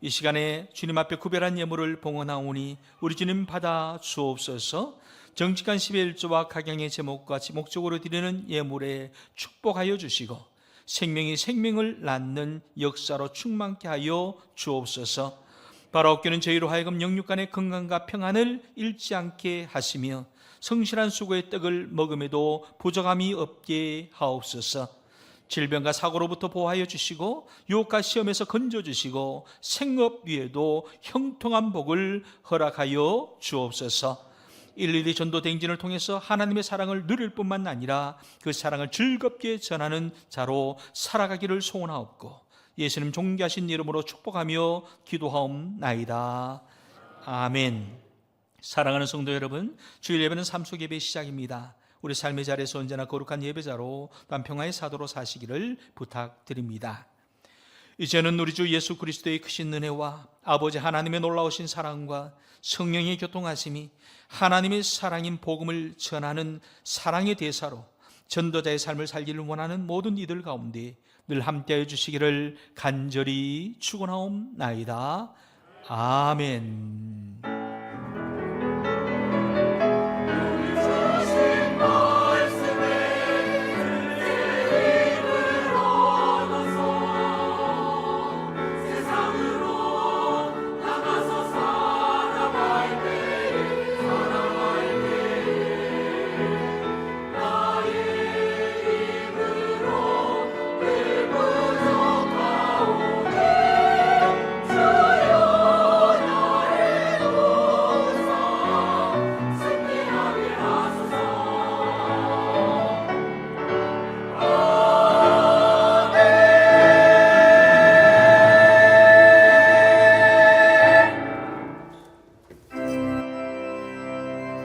이 시간에 주님 앞에 구별한 예물을 봉헌하오니 우리 주님 받아 주옵소서. 정직한 11조와 각양의 제목과 목적으로 드리는 예물에 축복하여 주시고 생명이 생명을 낳는 역사로 충만케 하여 주옵소서. 바라옵기는 저희로 하여금 영육간의 건강과 평안을 잃지 않게 하시며 성실한 수고의 떡을 먹음에도 부족함이 없게 하옵소서. 질병과 사고로부터 보호하여 주시고 유혹과 시험에서 건져주시고 생업 위에도 형통한 복을 허락하여 주옵소서. 일일이 전도대행진을 통해서 하나님의 사랑을 누릴 뿐만 아니라 그 사랑을 즐겁게 전하는 자로 살아가기를 소원하옵고 예수님 존귀하신 이름으로 축복하며 기도하옵나이다. 아멘. 사랑하는 성도 여러분, 주일 예배는 삶 속 예배의 시작입니다. 우리 삶의 자리에서 언제나 거룩한 예배자로 또한 평화의 사도로 사시기를 부탁드립니다. 이제는 우리 주 예수 그리스도의 크신 은혜와 아버지 하나님의 놀라우신 사랑과 성령의 교통하심이 하나님의 사랑인 복음을 전하는 사랑의 대사로 전도자의 삶을 살기를 원하는 모든 이들 가운데 늘 함께하여 주시기를 간절히 축원하옵나이다. 아멘.